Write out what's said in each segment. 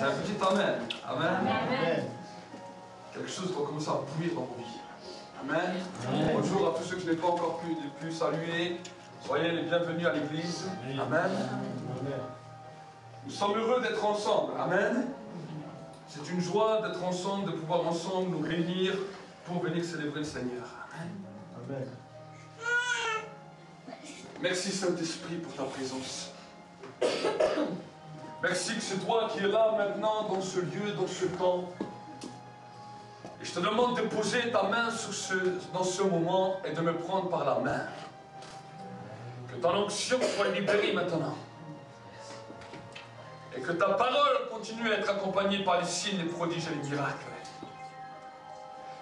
un petit amen. Amen. Amen. Quelque chose doit commencer à bouillir dans vos vies. Amen. Bonjour à tous ceux que je n'ai pas encore pu saluer. Soyez les bienvenus à l'église. Amen. Nous sommes heureux d'être ensemble. Amen. C'est une joie d'être ensemble, de pouvoir ensemble nous réunir pour venir célébrer le Seigneur. Amen. Amen. Merci Saint-Esprit pour ta présence. Merci que c'est toi qui es là maintenant dans ce lieu, dans ce temps. Et je te demande de poser ta main dans ce moment et de me prendre par la main. Que ton onction soit libérée maintenant. Et que ta parole continue à être accompagnée par les signes, les prodiges et les miracles.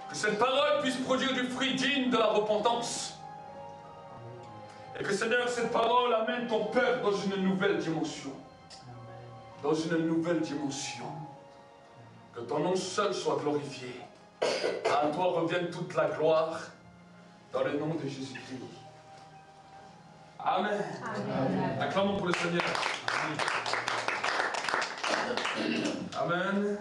Que cette parole puisse produire du fruit digne de la repentance. Et que Seigneur, cette parole amène ton peuple dans une nouvelle dimension. Dans une nouvelle dimension. Que ton nom seul soit glorifié. À toi revienne toute la gloire. Dans le nom de Jésus-Christ. Amen. Amen. Acclamons pour le Seigneur. Amen.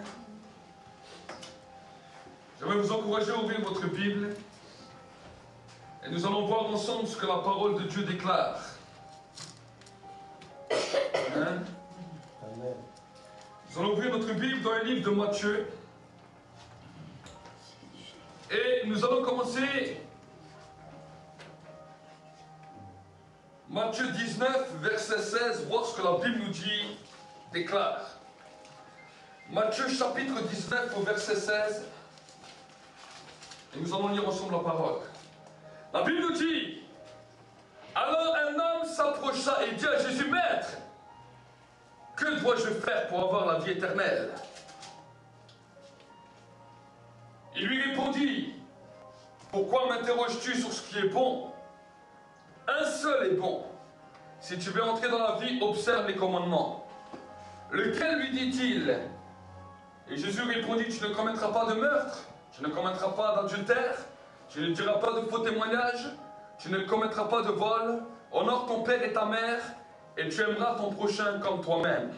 Je vais vous encourager à ouvrir votre Bible. Et nous allons voir ensemble ce que la parole de Dieu déclare. Amen. Amen. Nous allons ouvrir notre Bible dans le livre de Matthieu. Et nous allons commencer Matthieu 19, verset 16, voir ce que la Bible nous dit, déclare. Matthieu chapitre 19 au verset 16. Et nous allons lire ensemble la parole. La Bible nous dit, alors un homme s'approcha et dit à Jésus, Maître, que dois-je faire pour avoir la vie éternelle? Il lui répondit, pourquoi m'interroges-tu sur ce qui est bon? Un seul est bon. Si tu veux entrer dans la vie, observe les commandements. Lequel lui dit-il? Et Jésus répondit, tu ne commettras pas de meurtre, tu ne commettras pas d'adultère, tu ne diras pas de faux témoignages, tu ne commettras pas de vol, honore ton père et ta mère, et tu aimeras ton prochain comme toi-même.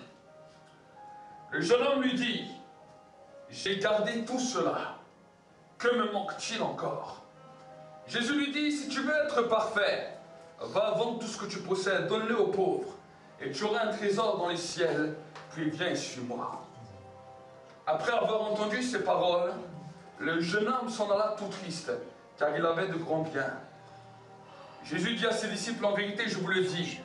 Le jeune homme lui dit, j'ai gardé tout cela, que me manque-t-il encore? Jésus lui dit, si tu veux être parfait, va vendre tout ce que tu possèdes, donne-le aux pauvres, et tu auras un trésor dans les ciels, puis viens et suis-moi. Après avoir entendu ces paroles, le jeune homme s'en alla tout triste, car il avait de grands biens. Jésus dit à ses disciples, en vérité, je vous le dis,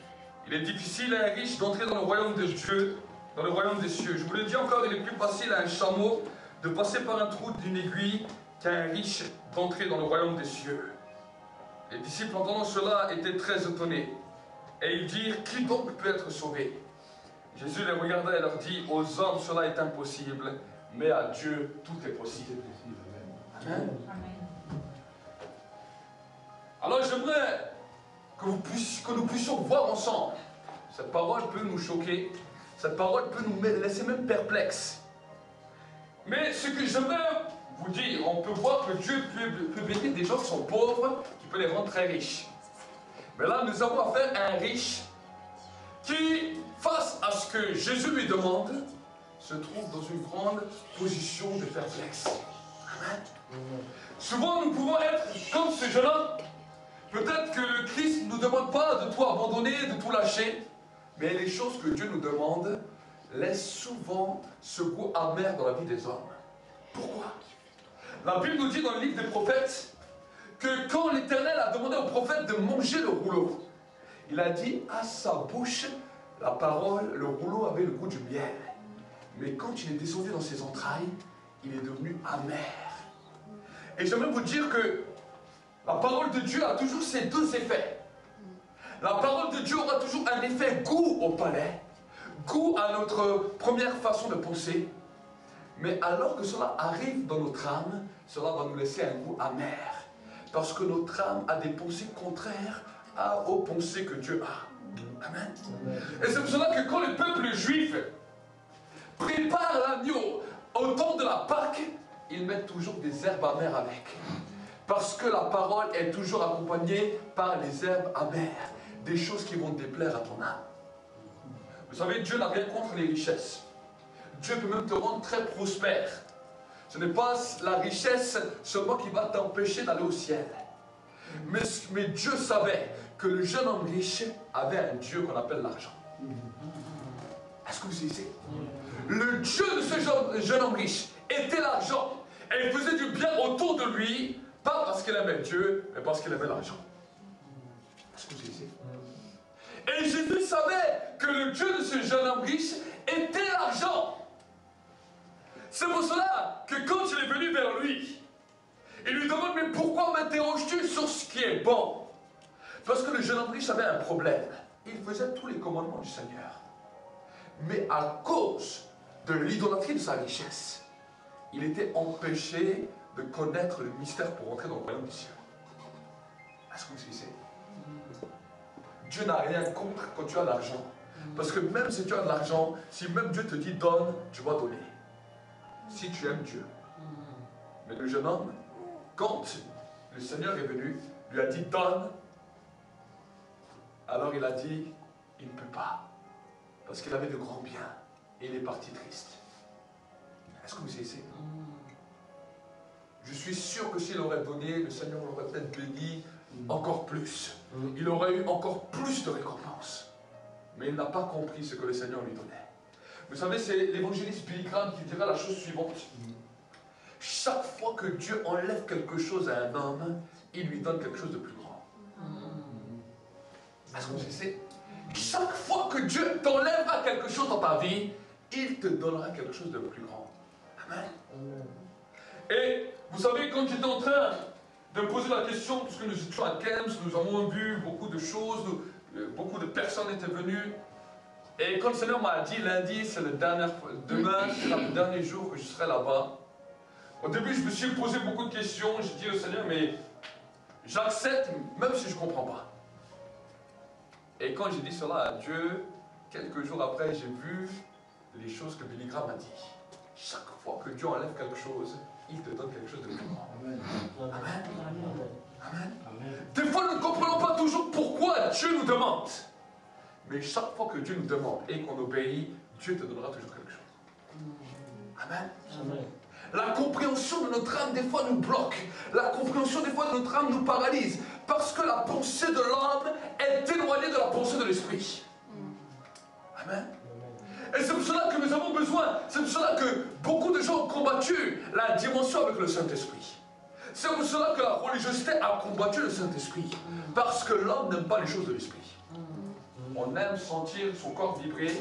il est difficile à un riche d'entrer dans le royaume de Dieu, dans le royaume des cieux. Je vous le dis encore, il est plus facile à un chameau de passer par un trou d'une aiguille qu'à un riche d'entrer dans le royaume des cieux. Les disciples, entendant cela, étaient très étonnés. Et ils dirent, qui donc peut être sauvé? Jésus les regarda et leur dit, aux hommes cela est impossible, mais à Dieu tout est possible. Amen. Alors j'aimerais que nous puissions voir ensemble. Cette parole peut nous choquer, cette parole peut nous laisser même perplexes. Mais ce que j'aimerais vous dire, on peut voir que Dieu peut bénir des gens qui sont pauvres, qui peut les rendre très riches. Mais là, nous avons affaire à un riche qui, face à ce que Jésus lui demande, se trouve dans une grande position de perplexe. Amen. Souvent, nous pouvons être comme ce jeune homme. Peut-être que le Christ ne nous demande pas de tout abandonner, de tout lâcher, mais les choses que Dieu nous demande laissent souvent ce goût amer dans la vie des hommes. Pourquoi? La Bible nous dit dans le livre des prophètes que quand l'Éternel a demandé au prophète de manger le rouleau, il a dit à sa bouche, la parole, le rouleau avait le goût du miel. Mais quand il est descendu dans ses entrailles, il est devenu amer. Et j'aimerais vous dire que la parole de Dieu a toujours ces deux effets. La parole de Dieu aura toujours un effet goût au palais, goût à notre première façon de penser. Mais alors que cela arrive dans notre âme, cela va nous laisser un goût amer. Parce que notre âme a des pensées contraires aux pensées que Dieu a. Amen. Et c'est pour cela que quand le peuple juif prépare l'agneau au temps de la Pâque, ils mettent toujours des herbes amères avec. Parce que la parole est toujours accompagnée par les herbes amères. Des choses qui vont déplaire à ton âme. Vous savez, Dieu n'a rien contre les richesses. Dieu peut même te rendre très prospère. Ce n'est pas la richesse seulement qui va t'empêcher d'aller au ciel. Mais Dieu savait que le jeune homme riche avait un Dieu qu'on appelle l'argent. Est-ce que vous savez? Le Dieu de ce jeune homme riche était l'argent. Et il faisait du bien autour de lui, pas parce qu'il aimait Dieu, mais parce qu'il aimait l'argent. Est-ce que vous savez? Et Jésus savait que le Dieu de ce jeune homme riche était l'argent. C'est pour cela que quand il est venu vers lui, il lui demande, mais pourquoi m'interroges-tu sur ce qui est bon? Parce que le jeune homme riche avait un problème. Il faisait tous les commandements du Seigneur. Mais à cause de l'idolâtrie de sa richesse, il était empêché de connaître le mystère pour entrer dans le royaume des cieux. Est-ce que vous savez? Dieu n'a rien contre quand tu as l'argent. Parce que même si tu as de l'argent, si même Dieu te dit donne, tu vas donner. Si tu aimes Dieu. Mais le jeune homme, quand le Seigneur est venu, lui a dit donne, alors il a dit il ne peut pas. Parce qu'il avait de grands biens. Et il est parti triste. Est-ce que vous savez? Je suis sûr que s'il aurait donné, le Seigneur l'aurait peut-être béni encore plus. Il aurait eu encore plus de récompenses. Mais il n'a pas compris ce que le Seigneur lui donnait. Vous savez, c'est l'évangéliste Billy Graham qui dira la chose suivante. Chaque fois que Dieu enlève quelque chose à un homme, il lui donne quelque chose de plus grand. Est-ce que vous savez? Chaque fois que Dieu t'enlèvera quelque chose dans ta vie, il te donnera quelque chose de plus grand. Amen. Et vous savez, quand j'étais en train de me poser la question, puisque nous étions à Kems, nous avons vu beaucoup de choses, beaucoup de personnes étaient venues. Et quand le Seigneur m'a dit lundi, c'est le dernier, demain, c'est le dernier jour que je serai là-bas. Au début, je me suis posé beaucoup de questions. J'ai dit au Seigneur, mais j'accepte, même si je ne comprends pas. Et quand j'ai dit cela à Dieu, quelques jours après, j'ai vu les choses que Billy Graham a dit. Chaque fois que Dieu enlève quelque chose, il te donne quelque chose de plus grand. Amen. Amen. Amen. Amen. Des fois, nous ne comprenons pas toujours pourquoi Dieu nous demande. Mais chaque fois que Dieu nous demande et qu'on obéit, Dieu te donnera toujours quelque chose. Amen. Amen. La compréhension de notre âme, des fois, nous bloque. La compréhension, des fois, de notre âme nous paralyse. Parce que la pensée de l'homme est éloignée de la pensée de l'esprit. Amen. Et c'est pour cela que nous avons besoin. C'est pour cela que beaucoup de gens ont combattu la dimension avec le Saint-Esprit. C'est pour cela que la religiosité a combattu le Saint-Esprit. Parce que l'homme n'aime pas les choses de l'esprit. On aime sentir son corps vibrer.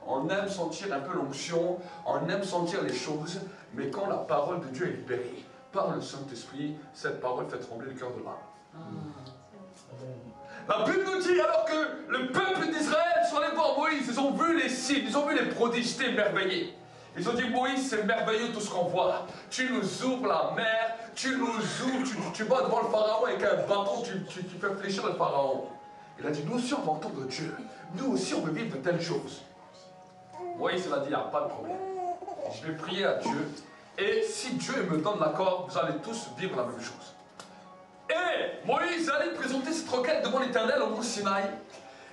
On aime sentir un peu l'onction, on aime sentir les choses, mais quand la parole de Dieu est libérée par le Saint-Esprit, cette parole fait trembler le cœur de l'homme. La Bible nous dit alors que le peuple d'Israël sont allés voir Moïse, ils ont vu les signes, ils ont vu les prodiges, c'était émerveillés. Ils ont dit, Moïse, c'est merveilleux tout ce qu'on voit. Tu nous ouvres la mer, tu nous ouvres, tu vas devant le Pharaon avec un bâton, tu fais fléchir le Pharaon. Il a dit, nous aussi on va entendre Dieu, nous aussi on veut vivre de telles choses. Moïse a dit, il n'y a pas de problème. Je vais prier à Dieu. Et si Dieu me donne l'accord, vous allez tous vivre la même chose. Et Moïse allait présenter cette requête devant l'Éternel au mont Sinaï.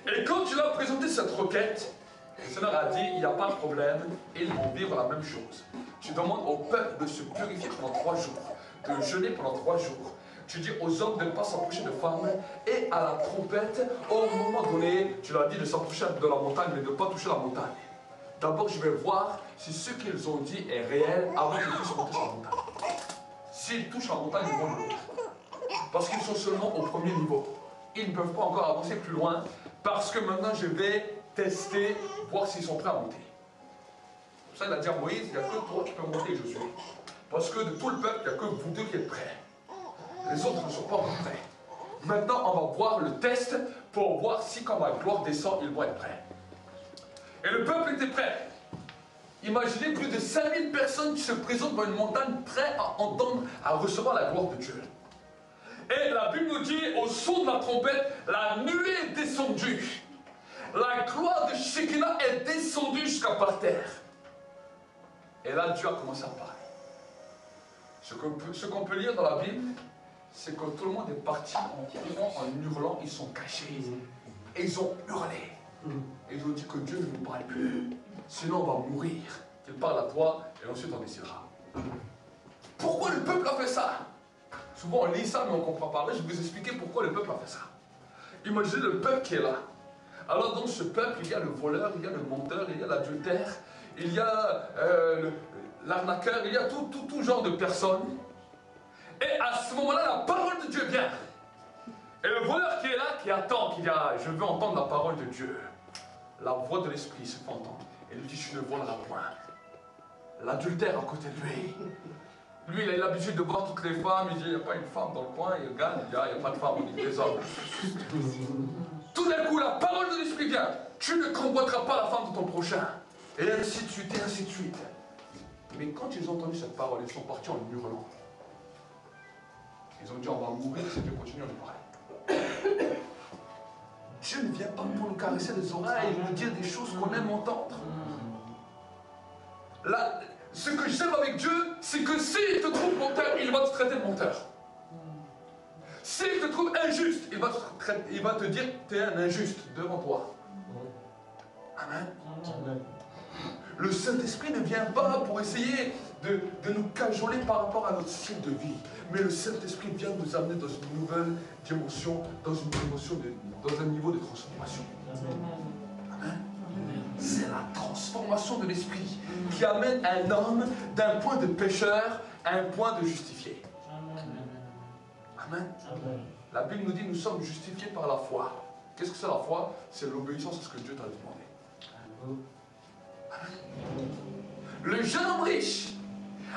Et quand il a présenté cette requête, le Seigneur a dit, il n'y a pas de problème, ils vont vivre la même chose. Tu demandes au peuple de se purifier pendant 3 jours, de jeûner pendant 3 jours. Tu dis aux hommes de ne pas s'approcher de femmes, et à la trompette, au moment donné, tu leur dis de s'approcher de la montagne, mais de ne pas toucher la montagne. D'abord, je vais voir si ce qu'ils ont dit est réel avant qu'ils puissent monter sur la montagne. S'ils touchent la montagne, ils vont mourir. Parce qu'ils sont seulement au premier niveau. Ils ne peuvent pas encore avancer plus loin, parce que maintenant je vais tester, voir s'ils sont prêts à monter. Pour ça, il a dit à Moïse, il n'y a que toi qui peux monter, Josué. Parce que de tout le peuple, il n'y a que vous deux qui êtes prêts. Les autres ne sont pas encore prêts. Maintenant, on va voir le test pour voir si quand ma gloire descend, ils vont être prêts. Et le peuple était prêt. Imaginez plus de 5000 personnes qui se présentent dans une montagne prêtes à entendre, à recevoir la gloire de Dieu. Et la Bible nous dit, au son de la trompette, la nuée est descendue. La gloire de Shekinah est descendue jusqu'à par terre. Et là, Dieu a commencé à parler. Ce qu'on peut lire dans la Bible, c'est que tout le monde est parti en courant, en hurlant, ils sont cachés. Et ils ont hurlé. Ils ont dit que Dieu ne nous parle plus, sinon on va mourir. qu'il parle à toi et ensuite on décidera. Pourquoi le peuple a fait ça? Souvent on lit ça mais on ne comprend pas. Là, je vais vous expliquer pourquoi le peuple a fait ça. Imaginez le peuple qui est là. Alors dans ce peuple, il y a le voleur, il y a le menteur, il y a l'adultère, il y a l'arnaqueur, il y a tout genre de personnes. Et à ce moment-là, la parole de Dieu vient. Et le voleur qui est là, qui attend, qui dit ah, je veux entendre la parole de Dieu. La voix de l'esprit se fait entendre. Et lui dit tu ne voleras point. L'adultère à côté de lui. Lui, il a l'habitude de voir toutes les femmes. Il dit il n'y a pas une femme dans le coin. Il regarde, il dit ah, il n'y a pas de femme, on dit des hommes. Tout d'un coup, la parole de l'esprit vient. Tu ne convoiteras pas la femme de ton prochain. Et ainsi de suite, et ainsi de suite. Mais quand ils ont entendu cette parole, ils sont partis en hurlant. Ils ont dit on va mourir si Dieu continue à nous parler. Dieu ne vient pas pour nous caresser les oreilles et nous dire des choses qu'on aime entendre. Là, ce que j'aime avec Dieu, c'est que s'il te trouve menteur, il va te traiter de menteur. S'il te trouve injuste, il va te dire que tu es un injuste devant toi. Amen. Le Saint-Esprit ne vient pas pour essayer de nous cajoler par rapport à notre style de vie. Mais le Saint-Esprit vient nous amener dans une nouvelle dimension, dans un niveau de transformation. Amen. C'est la transformation de l'Esprit qui amène un homme d'un point de pécheur à un point de justifié. Amen. La Bible nous dit nous sommes justifiés par la foi. Qu'est-ce que c'est la foi? C'est l'obéissance à ce que Dieu t'a demandé. Amen. Le jeune homme riche,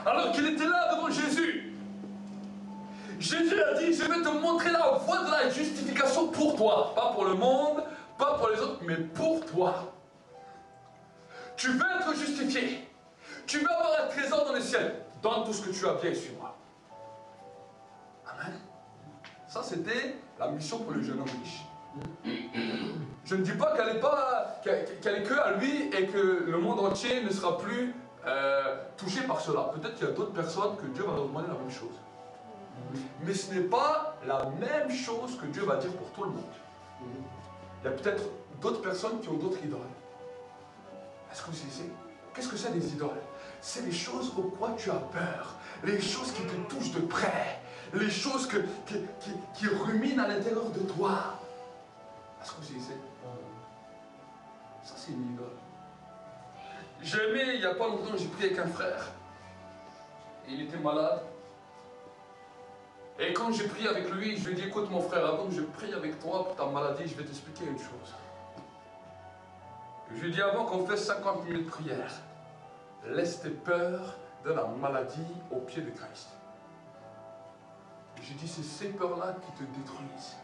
alors qu'il était là devant Jésus, Jésus a dit, je vais te montrer la voie de la justification pour toi. Pas pour le monde, pas pour les autres, mais pour toi. Tu veux être justifié. Tu veux avoir un trésor dans le ciel. Donne tout ce que tu as bien et suis-moi. Amen. Ça, c'était la mission pour le jeune homme riche. Je ne dis pas qu'elle est que à lui et que le monde entier ne sera plus touché par cela. Peut-être qu'il y a d'autres personnes que Dieu va leur demander la même chose. Mais ce n'est pas la même chose que Dieu va dire pour tout le monde. Il y a peut-être d'autres personnes qui ont d'autres idoles. Est-ce que vous savez? Qu'est-ce que c'est des idoles? C'est les choses aux quoi tu as peur, les choses qui te touchent de près, les choses qui ruminent à l'intérieur de toi. Est-ce que vous savez? Ça, c'est une idole. J'ai aimé, il n'y a pas longtemps, j'ai prié avec un frère. Et il était malade. Et quand j'ai prié avec lui, je lui ai dit, écoute mon frère, avant que je prie avec toi pour ta maladie, je vais t'expliquer une chose. Je lui ai dit, avant qu'on fasse 50 minutes de prière, laisse tes peurs de la maladie au pied de Christ. J'ai dit, c'est ces peurs-là qui te détruisent.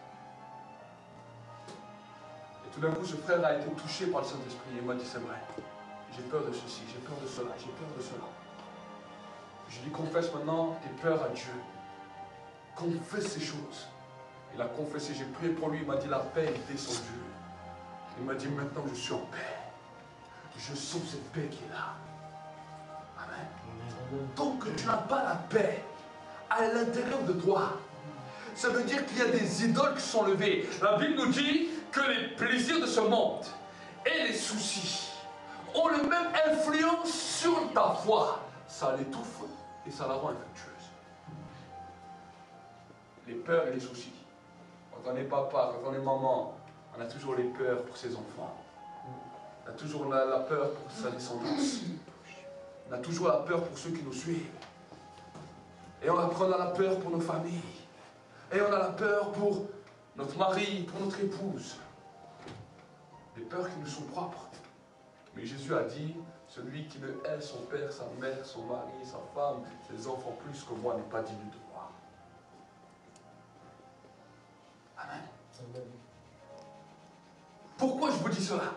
Et tout d'un coup, ce frère a été touché par le Saint-Esprit. Il m'a dit, c'est vrai, j'ai peur de ceci, j'ai peur de cela, j'ai peur de cela. Je lui confesse maintenant tes peurs à Dieu. Confesse ces choses. Il a confessé, j'ai prié pour lui, il m'a dit la paix est descendue. Il m'a dit maintenant je suis en paix. Je sens cette paix qui est là. Amen. Tant que tu n'as pas la paix à l'intérieur de toi, ça veut dire qu'il y a des idoles qui sont levées. La Bible nous dit que les plaisirs de ce monde et les soucis ont la même influence sur ta foi. Ça l'étouffe et ça la rend infectueuse. Les peurs et les soucis. Quand on est papa, quand on est maman, on a toujours les peurs pour ses enfants. On a toujours la peur pour sa descendance. On a toujours la peur pour ceux qui nous suivent. Et on a la peur pour nos familles. Et on a la peur pour notre mari, pour notre épouse. Des peurs qui nous sont propres. Mais Jésus a dit, celui qui ne hait son père, sa mère, son mari, sa femme, ses enfants plus que moi n'est pas digne de moi. Amen. Pourquoi je vous dis cela?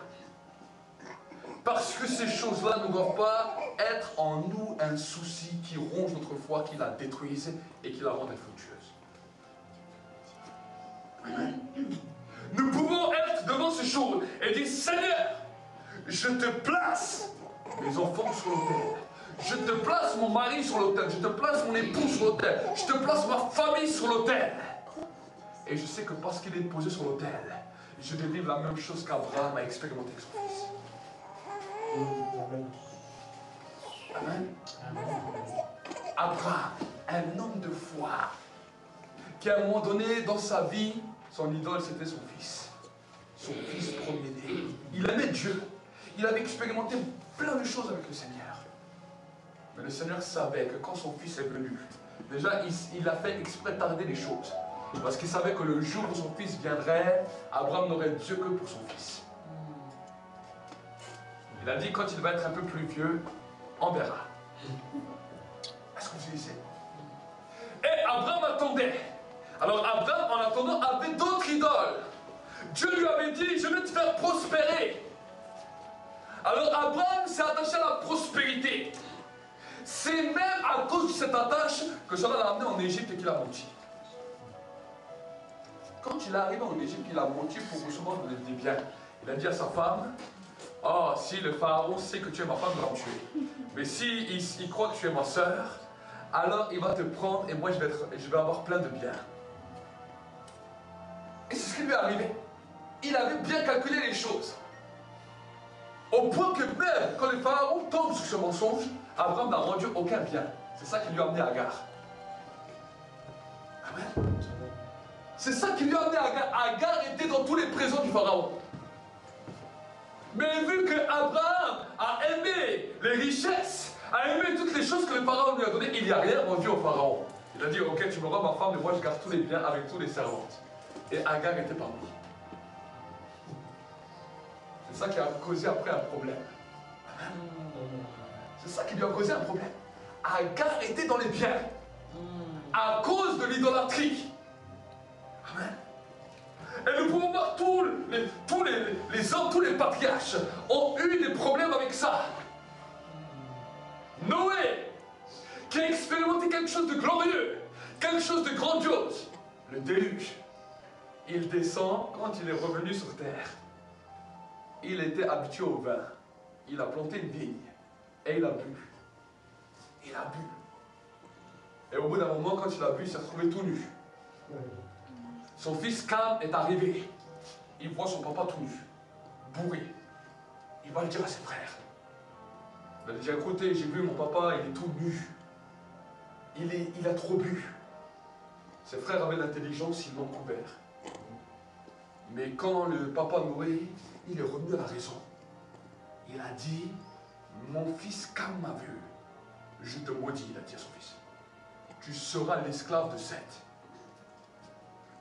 Parce que ces choses-là ne doivent pas être en nous un souci qui ronge notre foi, qui la détruise et qui la rend infructueuse. Amen. Nous pouvons être devant ces choses et dire, Seigneur, je te place mes enfants sur l'autel. Je te place mon mari sur l'autel. Je te place mon époux sur l'autel. Je te place ma famille sur l'autel. Et je sais que parce qu'il est posé sur l'autel, je vais vivre la même chose qu'Abraham a expérimenté avec son fils. Amen. Abraham, un homme de foi, qui à un moment donné dans sa vie, son idole c'était son fils. Son fils premier-né. Il aimait Dieu. Il avait expérimenté plein de choses avec le Seigneur. Mais le Seigneur savait que quand son fils est venu, déjà il a fait exprès tarder les choses. Parce qu'il savait que le jour où son fils viendrait, Abraham n'aurait Dieu que pour son fils. Il a dit quand il va être un peu plus vieux, on verra. Est-ce que vous savez? Et Abraham attendait. Alors Abraham, en attendant, avait d'autres idoles. Dieu lui avait dit, je vais te faire prospérer. Alors Abraham s'est attaché à la prospérité. C'est même à cause de cette attache que cela l'a amené en Égypte et qu'il a menti. Quand il est arrivé en Égypte, il a menti pour recevoir des biens. Il a dit à sa femme, oh, si le pharaon sait que tu es ma femme, il va me tuer. Mais s'il croit que tu es ma soeur, alors il va te prendre et moi je vais avoir plein de biens. Et c'est ce qui lui est arrivé. Il avait bien calculé les choses. Au point que même quand le pharaon tombe sur ce mensonge, Abraham n'a rendu aucun bien. C'est ça qui lui a amené Agar. Amen. C'est ça qui lui a amené Agar. Agar était dans tous les présents du pharaon. Mais vu que Abraham a aimé les richesses, a aimé toutes les choses que le pharaon lui a données, il n'y a rien rendu au pharaon. Il a dit, ok, tu me rends ma femme, mais moi je garde tous les biens avec tous les servantes. Et Agar était parmi. C'est ça qui a causé après un problème. C'est ça qui lui a causé un problème. Agar était dans les biens. À cause de l'idolâtrie. Amen. Et nous pouvons voir tous les hommes, tous les patriarches ont eu des problèmes avec ça. Noé, qui a expérimenté quelque chose de glorieux, quelque chose de grandiose, le déluge. Il descend, quand il est revenu sur terre, il était habitué au vin. Il a planté une vigne et il a bu. Il a bu. Et au bout d'un moment, quand il a bu, il s'est retrouvé tout nu. Son fils Cam est arrivé. Il voit son papa tout nu, bourré. Il va le dire à ses frères. Il va dire, écoutez, j'ai vu mon papa, il est tout nu. Il a trop bu. Ses frères avaient l'intelligence, ils l'ont couvert. Mais quand le papa Noé, il est revenu à la raison. Il a dit, mon fils Cam m'a vu. Je te maudis, il a dit à son fils. Tu seras l'esclave de Seth.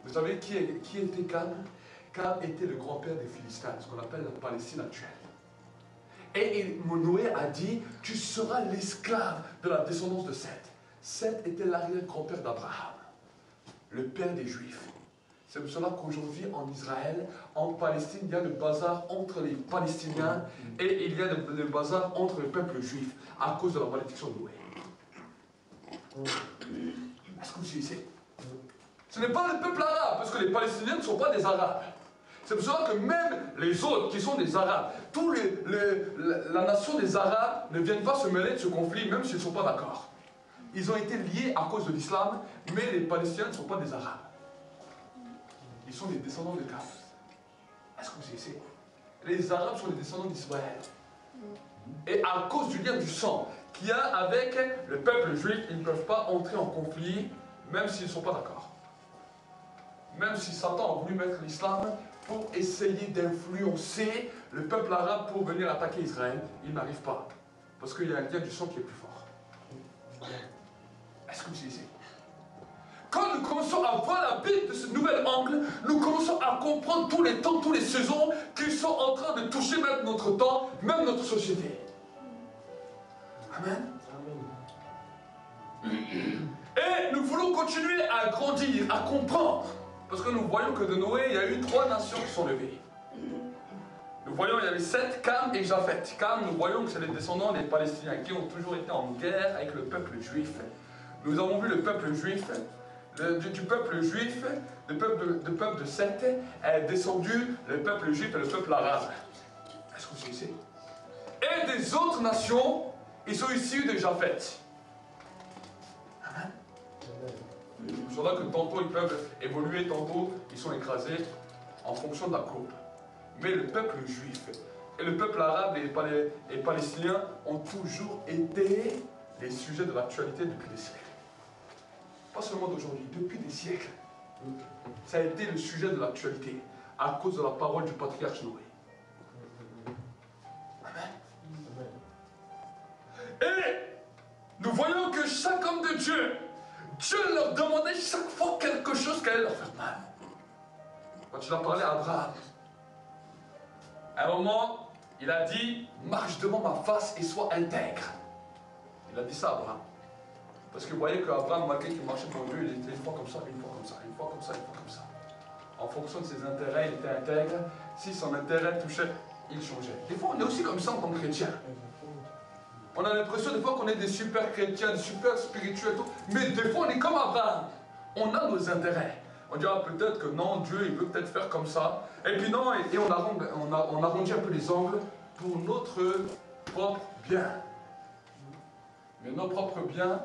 Vous savez qui était Cam? Cam était le grand-père des Philistins, ce qu'on appelle la Palestine actuelle. Et Noé a dit, tu seras l'esclave de la descendance de Seth. Seth était l'arrière-grand-père d'Abraham, le père des Juifs. C'est pour cela qu'aujourd'hui en Israël, en Palestine, il y a le bazar entre les Palestiniens et il y a le bazar entre le peuple juif à cause de la malédiction de Noé. Est-ce que vous suivez? Ce n'est pas le peuple arabe, parce que les Palestiniens ne sont pas des Arabes. C'est pour cela que même les autres qui sont des Arabes, la nation des Arabes ne viennent pas se mêler de ce conflit, même s'ils ne sont pas d'accord. Ils ont été liés à cause de l'islam, mais les Palestiniens ne sont pas des Arabes. Ils sont des descendants de Cam. Est-ce que vous savez? Les Arabes sont les descendants d'Israël. Et à cause du lien du sang qu'il y a avec le peuple juif, ils ne peuvent pas entrer en conflit, même s'ils ne sont pas d'accord. Même si Satan a voulu mettre l'islam pour essayer d'influencer le peuple arabe pour venir attaquer Israël, il n'arrive pas. Parce qu'il y a un lien du sang qui est plus fort. Est-ce que vous savez? Quand nous commençons à voir la Bible de ce nouvel angle, nous commençons à comprendre tous les temps, toutes les saisons qui sont en train de toucher même notre temps, même notre société. Amen. Et nous voulons continuer à grandir, à comprendre. Parce que nous voyons que de Noé, il y a eu 3 nations qui sont levées. Nous voyons qu'il y avait Seth, Cam et Japhet. Cam, nous voyons que c'est les descendants des Palestiniens qui ont toujours été en guerre avec le peuple juif. Nous avons vu le peuple juif. Du peuple juif, le peuple de Seth est descendu le peuple juif et le peuple arabe. Est-ce que vous savez? Et des autres nations, ils sont issus de Japhet. Amen. C'est là que tantôt ils peuvent évoluer, tantôt ils sont écrasés en fonction de la courbe. Mais le peuple juif, Et le peuple arabe et palestinien ont toujours été les sujets de l'actualité depuis des siècles. Pas seulement d'aujourd'hui, depuis des siècles. Ça a été le sujet de l'actualité à cause de la parole du patriarche Noé. Amen. Et nous voyons que chaque homme de Dieu, Dieu leur demandait chaque fois quelque chose qui allait leur faire mal. Quand il a parlé à Abraham, à un moment, il a dit, marche devant ma face et sois intègre. Il a dit ça à Abraham. Parce que vous voyez qu'Abraham, malgré qu'il marchait pour Dieu, il était une fois comme ça, une fois comme ça, une fois comme ça, une fois comme ça. En fonction de ses intérêts, il était intègre. Si son intérêt touchait, il changeait. Des fois, on est aussi comme ça en tant que chrétien. On a l'impression des fois qu'on est des super chrétiens, des super spirituels, et tout. Mais des fois, on est comme Abraham. On a nos intérêts. On dira peut-être que non, Dieu, il veut peut-être faire comme ça. Et puis non, et on arrondit un peu les angles pour notre propre bien. Mais nos propres biens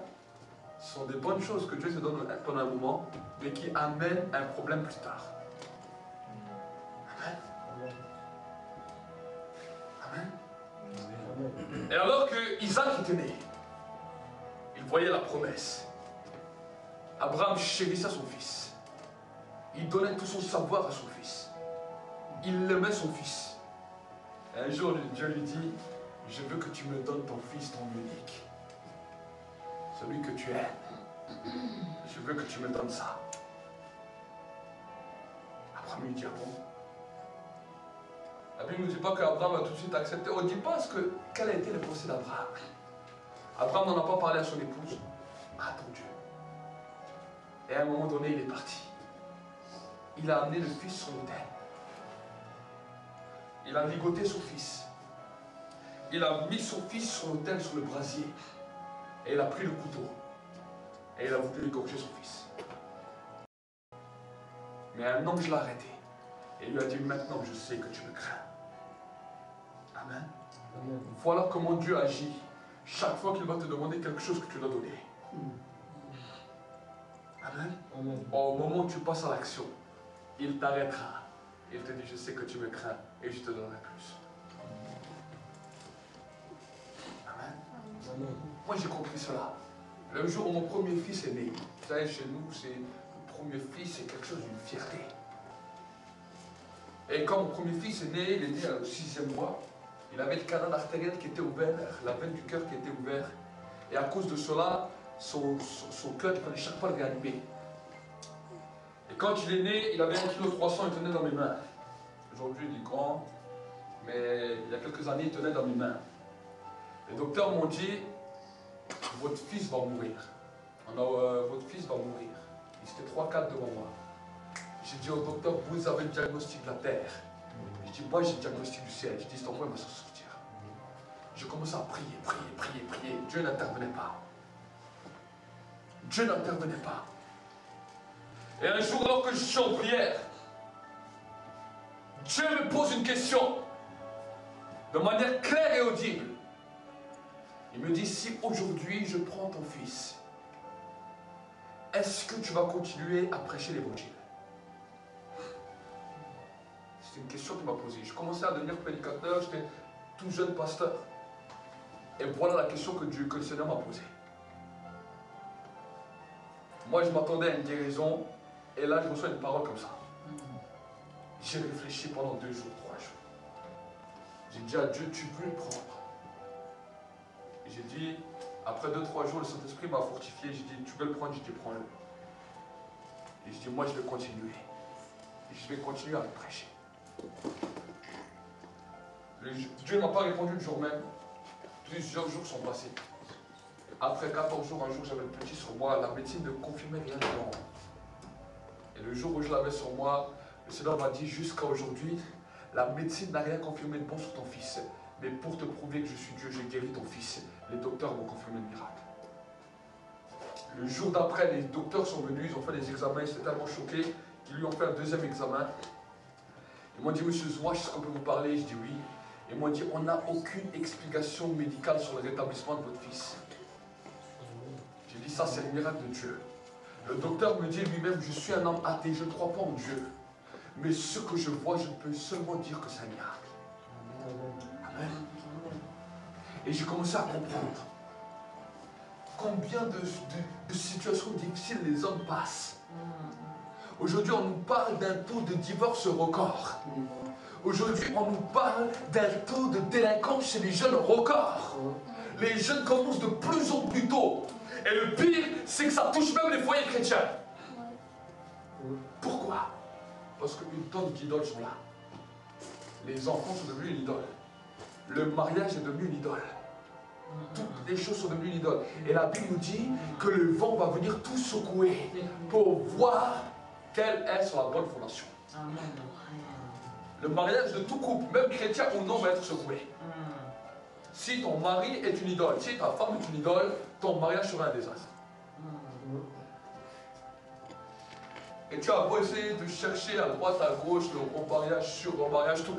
sont des bonnes choses que Dieu te donne pendant un moment, mais qui amènent un problème plus tard. Amen. Amen. Et alors que Isaac était né, il voyait la promesse. Abraham chérissait son fils. Il donnait tout son savoir à son fils. Il aimait son fils. Et un jour, Dieu lui dit, je veux que tu me donnes ton fils, ton unique. Celui que tu aimes. Je veux que tu me donnes ça. Abraham lui dit, ah bon? La Bible ne nous dit pas qu'Abraham a tout de suite accepté. On ne dit pas quel a été le procès d'Abraham. Abraham n'en a pas parlé à son épouse. Attends Dieu. Et à un moment donné, il est parti. Il a amené le fils sur l'autel. Il a ligoté son fils. Il a mis son fils sur l'autel, sur le brasier. Et il a pris le couteau. Et il a voulu égorger son fils. Mais un ange l'a arrêté. Et il lui a dit, maintenant je sais que tu me crains. Amen. Amen. Voilà comment Dieu agit. Chaque fois qu'il va te demander quelque chose que tu dois donner. Amen. Amen. Au moment où tu passes à l'action, il t'arrêtera. Il te dit, je sais que tu me crains et je te donnerai plus. Amen. Amen. Moi j'ai compris cela. Le jour où mon premier fils est né, vous savez, chez nous, le premier fils, c'est quelque chose d'une fierté. Et quand mon premier fils est né, il est né au 6e mois, il avait le canal artériel qui était ouvert, la veine du cœur qui était ouverte. Et à cause de cela, son cœur prenait chaque fois le réanimer. Et quand il est né, il avait 1,3 kg, il tenait dans mes mains. Aujourd'hui, il est grand, mais il y a quelques années, il tenait dans mes mains. Les docteurs m'ont dit, votre fils va mourir. Votre fils va mourir. Ils étaient 3-4 devant moi. J'ai dit au docteur, vous avez le diagnostic de la terre. Je dis, moi j'ai le diagnostic du ciel. Je dis, cet enfant il va s'en sortir. J'ai commencé à prier, prier, prier, prier. Dieu n'intervenait pas. Dieu n'intervenait pas. Et un jour, alors que je suis en prière, Dieu me pose une question de manière claire et audible. Il me dit, si aujourd'hui je prends ton fils, est-ce que tu vas continuer à prêcher l'évangile? C'est une question qu'il m'a posée. Je commençais à devenir prédicateur, j'étais tout jeune pasteur. Et voilà la question que le Seigneur m'a posée. Moi, je m'attendais à une guérison, et là, je reçois une parole comme ça. J'ai réfléchi pendant 2 jours, 3 jours. J'ai dit à Dieu, tu peux le prendre. Et j'ai dit, après 2-3 jours, le Saint-Esprit m'a fortifié. J'ai dit, tu peux le prendre? J'ai dit, prends-le. Et j'ai dit, moi, je vais continuer. Et je vais continuer à le prêcher. Dieu ne m'a pas répondu le jour même. Plusieurs jours sont passés. Après 14 jours, un jour, j'avais le petit sur moi. La médecine ne confirmait rien dedans. Et le jour où je l'avais sur moi, le Seigneur m'a dit, jusqu'à aujourd'hui, la médecine n'a rien confirmé de bon sur ton fils. Mais pour te prouver que je suis Dieu, j'ai guéri ton fils. Les docteurs m'ont confirmé le miracle. Le jour d'après, les docteurs sont venus, ils ont fait des examens, ils étaient tellement choqués qu'ils lui ont fait un 2e examen. Ils m'ont dit, monsieur Zouach, est-ce qu'on peut vous parler? Je dis oui. Ils m'ont dit, on n'a aucune explication médicale sur le rétablissement de votre fils. J'ai dit, ça c'est le miracle de Dieu. Le docteur me dit lui-même, je suis un homme athée, je ne crois pas en Dieu. Mais ce que je vois, je peux seulement dire que c'est un miracle. Et j'ai commencé à comprendre combien de situations difficiles les hommes passent. Aujourd'hui, on nous parle d'un taux de divorce record. Aujourd'hui, on nous parle d'un taux de délinquance chez les jeunes record. Les jeunes commencent de plus en plus tôt. Et le pire, c'est que ça touche même les foyers chrétiens. Pourquoi? Parce qu'une tonne d'idoles sont là. Les enfants sont devenus une idole. Le mariage est devenu une idole. Toutes les choses sont devenues une idole. Et la Bible nous dit que le vent va venir tout secouer pour voir quelle est sur la bonne fondation. Le mariage de tout couple, même chrétien ou non, va être secoué. Si ton mari est une idole, si ta femme est une idole, ton mariage sera un désastre. Et tu as beau essayer de chercher à droite, à gauche, le remariage, sur remariage, tout.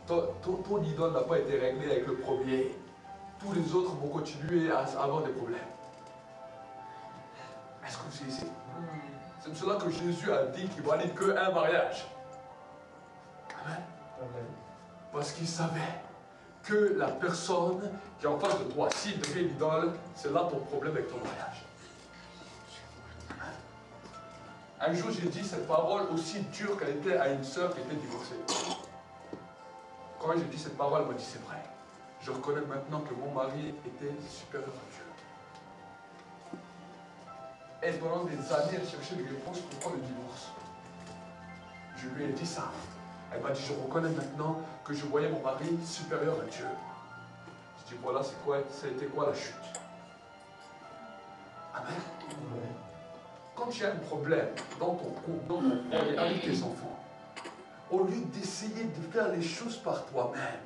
Ton idole n'a pas été réglée avec le premier. Tous les autres vont continuer à avoir des problèmes. Est-ce que vous savez ici? C'est pour cela que Jésus a dit qu'il ne valait qu'un mariage. Amen. Parce qu'il savait que la personne qui est en face de toi, s'il devient l'idole, c'est là ton problème avec ton mariage. Un jour, j'ai dit cette parole aussi dure qu'elle était à une sœur qui était divorcée. Quand j'ai dit cette parole, elle m'a dit c'est vrai. Je reconnais maintenant que mon mari était supérieur à Dieu. Et pendant des années, elle cherchait des réponses pourquoi le divorce. Je lui ai dit ça. Elle m'a dit je reconnais maintenant que je voyais mon mari supérieur à Dieu. Je dis voilà, c'est quoi, ça a été quoi la chute? Amen. Quand tu as un problème dans ton couple, dans ton foyer, avec tes enfants, au lieu d'essayer de faire les choses par toi-même,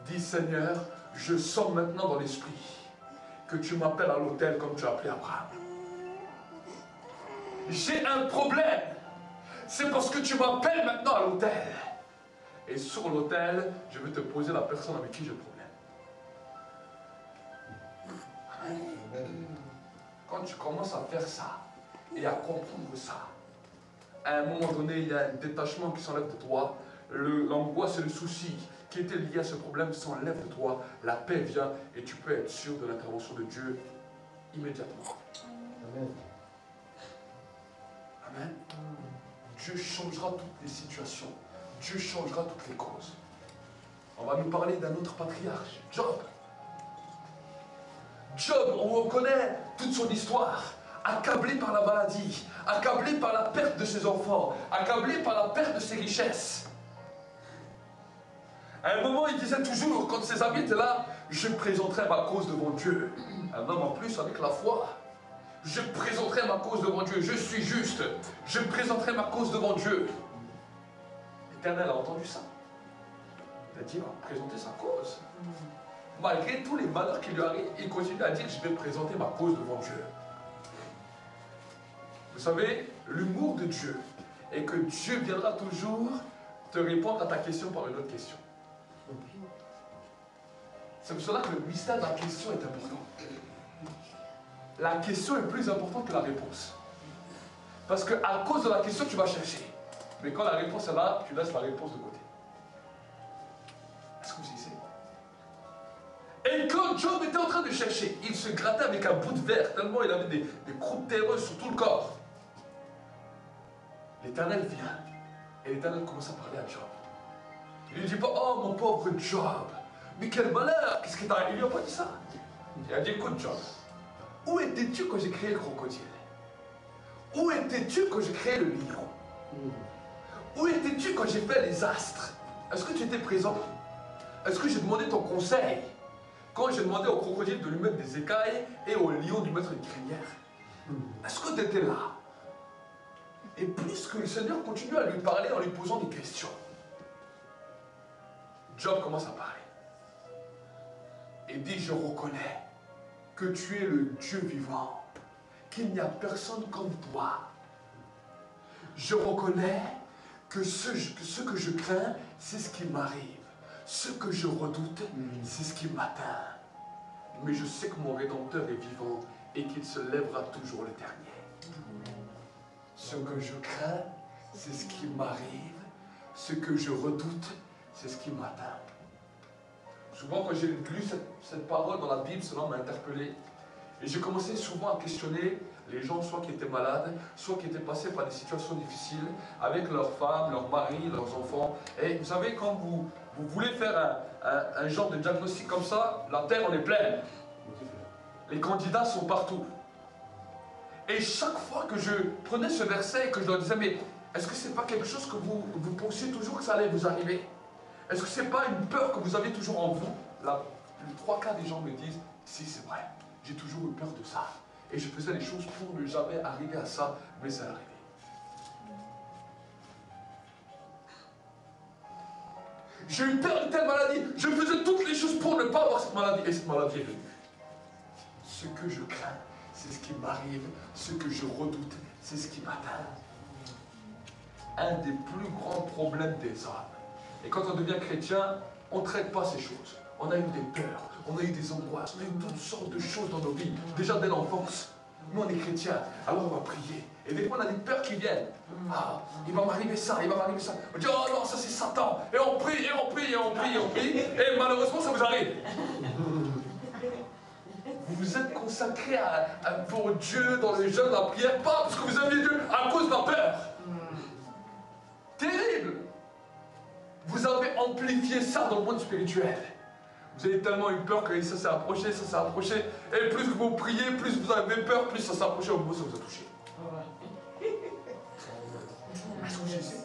dis Seigneur, je sens maintenant dans l'esprit que tu m'appelles à l'autel comme tu as appelé Abraham. J'ai un problème, c'est parce que tu m'appelles maintenant à l'autel. Et sur l'autel, je vais te poser la personne avec qui j'ai le problème. Quand tu commences à faire ça, et à comprendre ça, à un moment donné, il y a un détachement qui s'enlève de toi, l'angoisse et le souci qui étaient liés à ce problème s'enlèvent de toi, la paix vient et tu peux être sûr de l'intervention de Dieu immédiatement. Amen. Amen. Dieu changera toutes les situations, Dieu changera toutes les causes. On va nous parler d'un autre patriarche, Job. Job, on reconnaît toute son histoire. Accablé par la maladie, accablé par la perte de ses enfants, accablé par la perte de ses richesses. À un moment, il disait toujours, quand ses amis étaient là, je présenterai ma cause devant Dieu. Un homme en plus avec la foi. Je présenterai ma cause devant Dieu, je suis juste. Je présenterai ma cause devant Dieu. L'Éternel a entendu ça. Il a dit, il va présenter sa cause. Malgré tous les malheurs qui lui arrivent, il continue à dire, je vais présenter ma cause devant Dieu. Vous savez, l'humour de Dieu est que Dieu viendra toujours te répondre à ta question par une autre question. C'est pour cela que le mystère de la question est important. La question est plus importante que la réponse. Parce qu'à cause de la question, tu vas chercher. Mais quand la réponse est là, tu laisses la réponse de côté. Est-ce que vous savez? Et quand Job était en train de chercher, il se grattait avec un bout de verre, tellement il avait des croûtes terreuses sur tout le corps. L'Éternel vient, et l'Éternel commence à parler à Job. Il ne lui dit pas, oh mon pauvre Job, mais quel malheur, qu'est-ce qui t'arrive? Il ne lui a pas dit ça. Il a dit, écoute Job, où étais-tu quand j'ai créé le crocodile? Où étais-tu quand j'ai créé le lion? Où étais-tu quand j'ai fait les astres? Est-ce que tu étais présent? Est-ce que j'ai demandé ton conseil quand j'ai demandé au crocodile de lui mettre des écailles et au lion de lui mettre une crinière? Est-ce que tu étais là? Et plus que le Seigneur continue à lui parler en lui posant des questions, Job commence à parler. Et dit, je reconnais que tu es le Dieu vivant, qu'il n'y a personne comme toi. Je reconnais que ce que je crains, c'est ce qui m'arrive. Ce que je redoute, c'est ce qui m'atteint. Mais je sais que mon Rédempteur est vivant et qu'il se lèvera toujours le dernier. Ce que je crains, c'est ce qui m'arrive. Ce que je redoute, c'est ce qui m'atteint. Souvent, quand j'ai lu cette parole dans la Bible, cela m'a interpellé. Et j'ai commencé souvent à questionner les gens, soit qui étaient malades, soit qui étaient passés par des situations difficiles, avec leurs femmes, leurs maris, leurs enfants. Et vous savez, quand vous voulez faire un genre de diagnostic comme ça, la terre en est pleine. Les candidats sont partout. Et chaque fois que je prenais ce verset et que je leur disais, mais est-ce que ce n'est pas quelque chose que vous pensiez toujours que ça allait vous arriver? Est-ce que ce n'est pas une peur que vous avez toujours en vous? Là, les 3 quarts des gens me disent, si c'est vrai, j'ai toujours eu peur de ça. Et je faisais les choses pour ne jamais arriver à ça, mais c'est arrivé. J'ai eu peur de telle maladie, je faisais toutes les choses pour ne pas avoir cette maladie, et cette maladie est venue. Ce que je crains, c'est ce qui m'arrive, ce que je redoute, c'est ce qui m'atteint. Un des plus grands problèmes des hommes. Et quand on devient chrétien, on ne traite pas ces choses. On a eu des peurs, on a eu des angoisses, on a eu toutes sortes de choses dans nos vies, déjà dès l'enfance. Nous, on est chrétiens, alors on va prier. Et des fois, on a des peurs qui viennent. Ah, il va m'arriver ça, il va m'arriver ça. On dit, oh non, ça c'est Satan. Et on prie, et on prie, et on prie, et on prie. Et malheureusement, ça vous arrive. Vous vous êtes consacré pour Dieu dans les jeûnes, la prière, pas parce que vous aimiez Dieu, à cause de la peur. Terrible. Vous avez amplifié ça dans le monde spirituel. Vous avez tellement eu peur que ça s'est approché, ça s'est approché. Et plus vous priez, plus vous avez peur, plus ça s'est approché, au bout ça vous a touché. Est-ce que vous savez?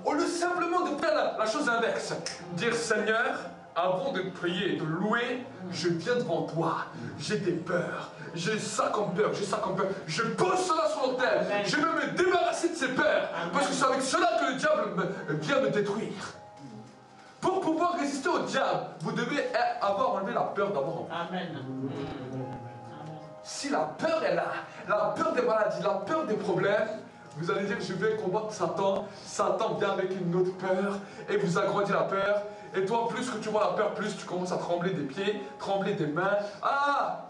Au lieu simplement de faire la chose inverse, dire Seigneur, avant de prier et de louer, je viens devant toi, j'ai des peurs, j'ai ça comme peur, j'ai ça comme peur, je pose cela sur l'autel, je veux me débarrasser de ces peurs, parce que c'est avec cela que le diable vient me détruire. Pour pouvoir résister au diable, vous devez avoir enlevé la peur d'abord en vous. Amen. Si la peur est là, la peur des maladies, la peur des problèmes, vous allez dire je vais combattre Satan, Satan vient avec une autre peur et vous agrandit la peur. Et toi, plus que tu vois la peur, plus tu commences à trembler des pieds, trembler des mains. Ah!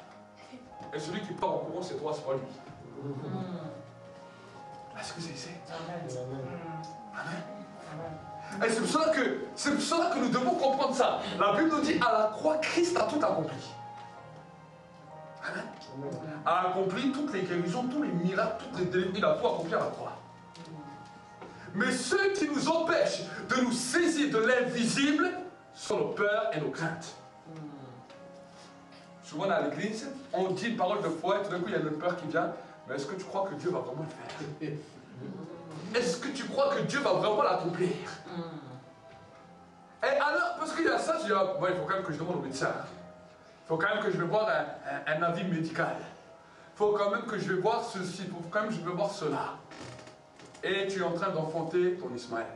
Et celui qui part en courant, c'est toi, c'est pas lui. Est-ce que c'est? Amen. Amen. Et c'est pour cela que nous devons comprendre ça. La Bible nous dit, à la croix, Christ a tout accompli. Amen. A accompli toutes les guérisons, tous les miracles, toutes les délivrances, il a tout accompli à la croix. Mais ceux qui nous empêchent de nous saisir de l'invisible sont nos peurs et nos craintes. Souvent à l'église, on dit une parole de foi et tout d'un coup il y a une peur qui vient. Mais est-ce que tu crois que Dieu va vraiment le faire? Est-ce que tu crois que Dieu va vraiment l'accomplir? Et alors, parce qu'il y a ça, je dis, ah, bon, il faut quand même que je demande au médecin. Il faut quand même que je vais voir un avis médical. Il faut quand même que je vais voir ceci, il faut quand même que je vais voir cela. Et tu es en train d'enfanter ton Ismaël.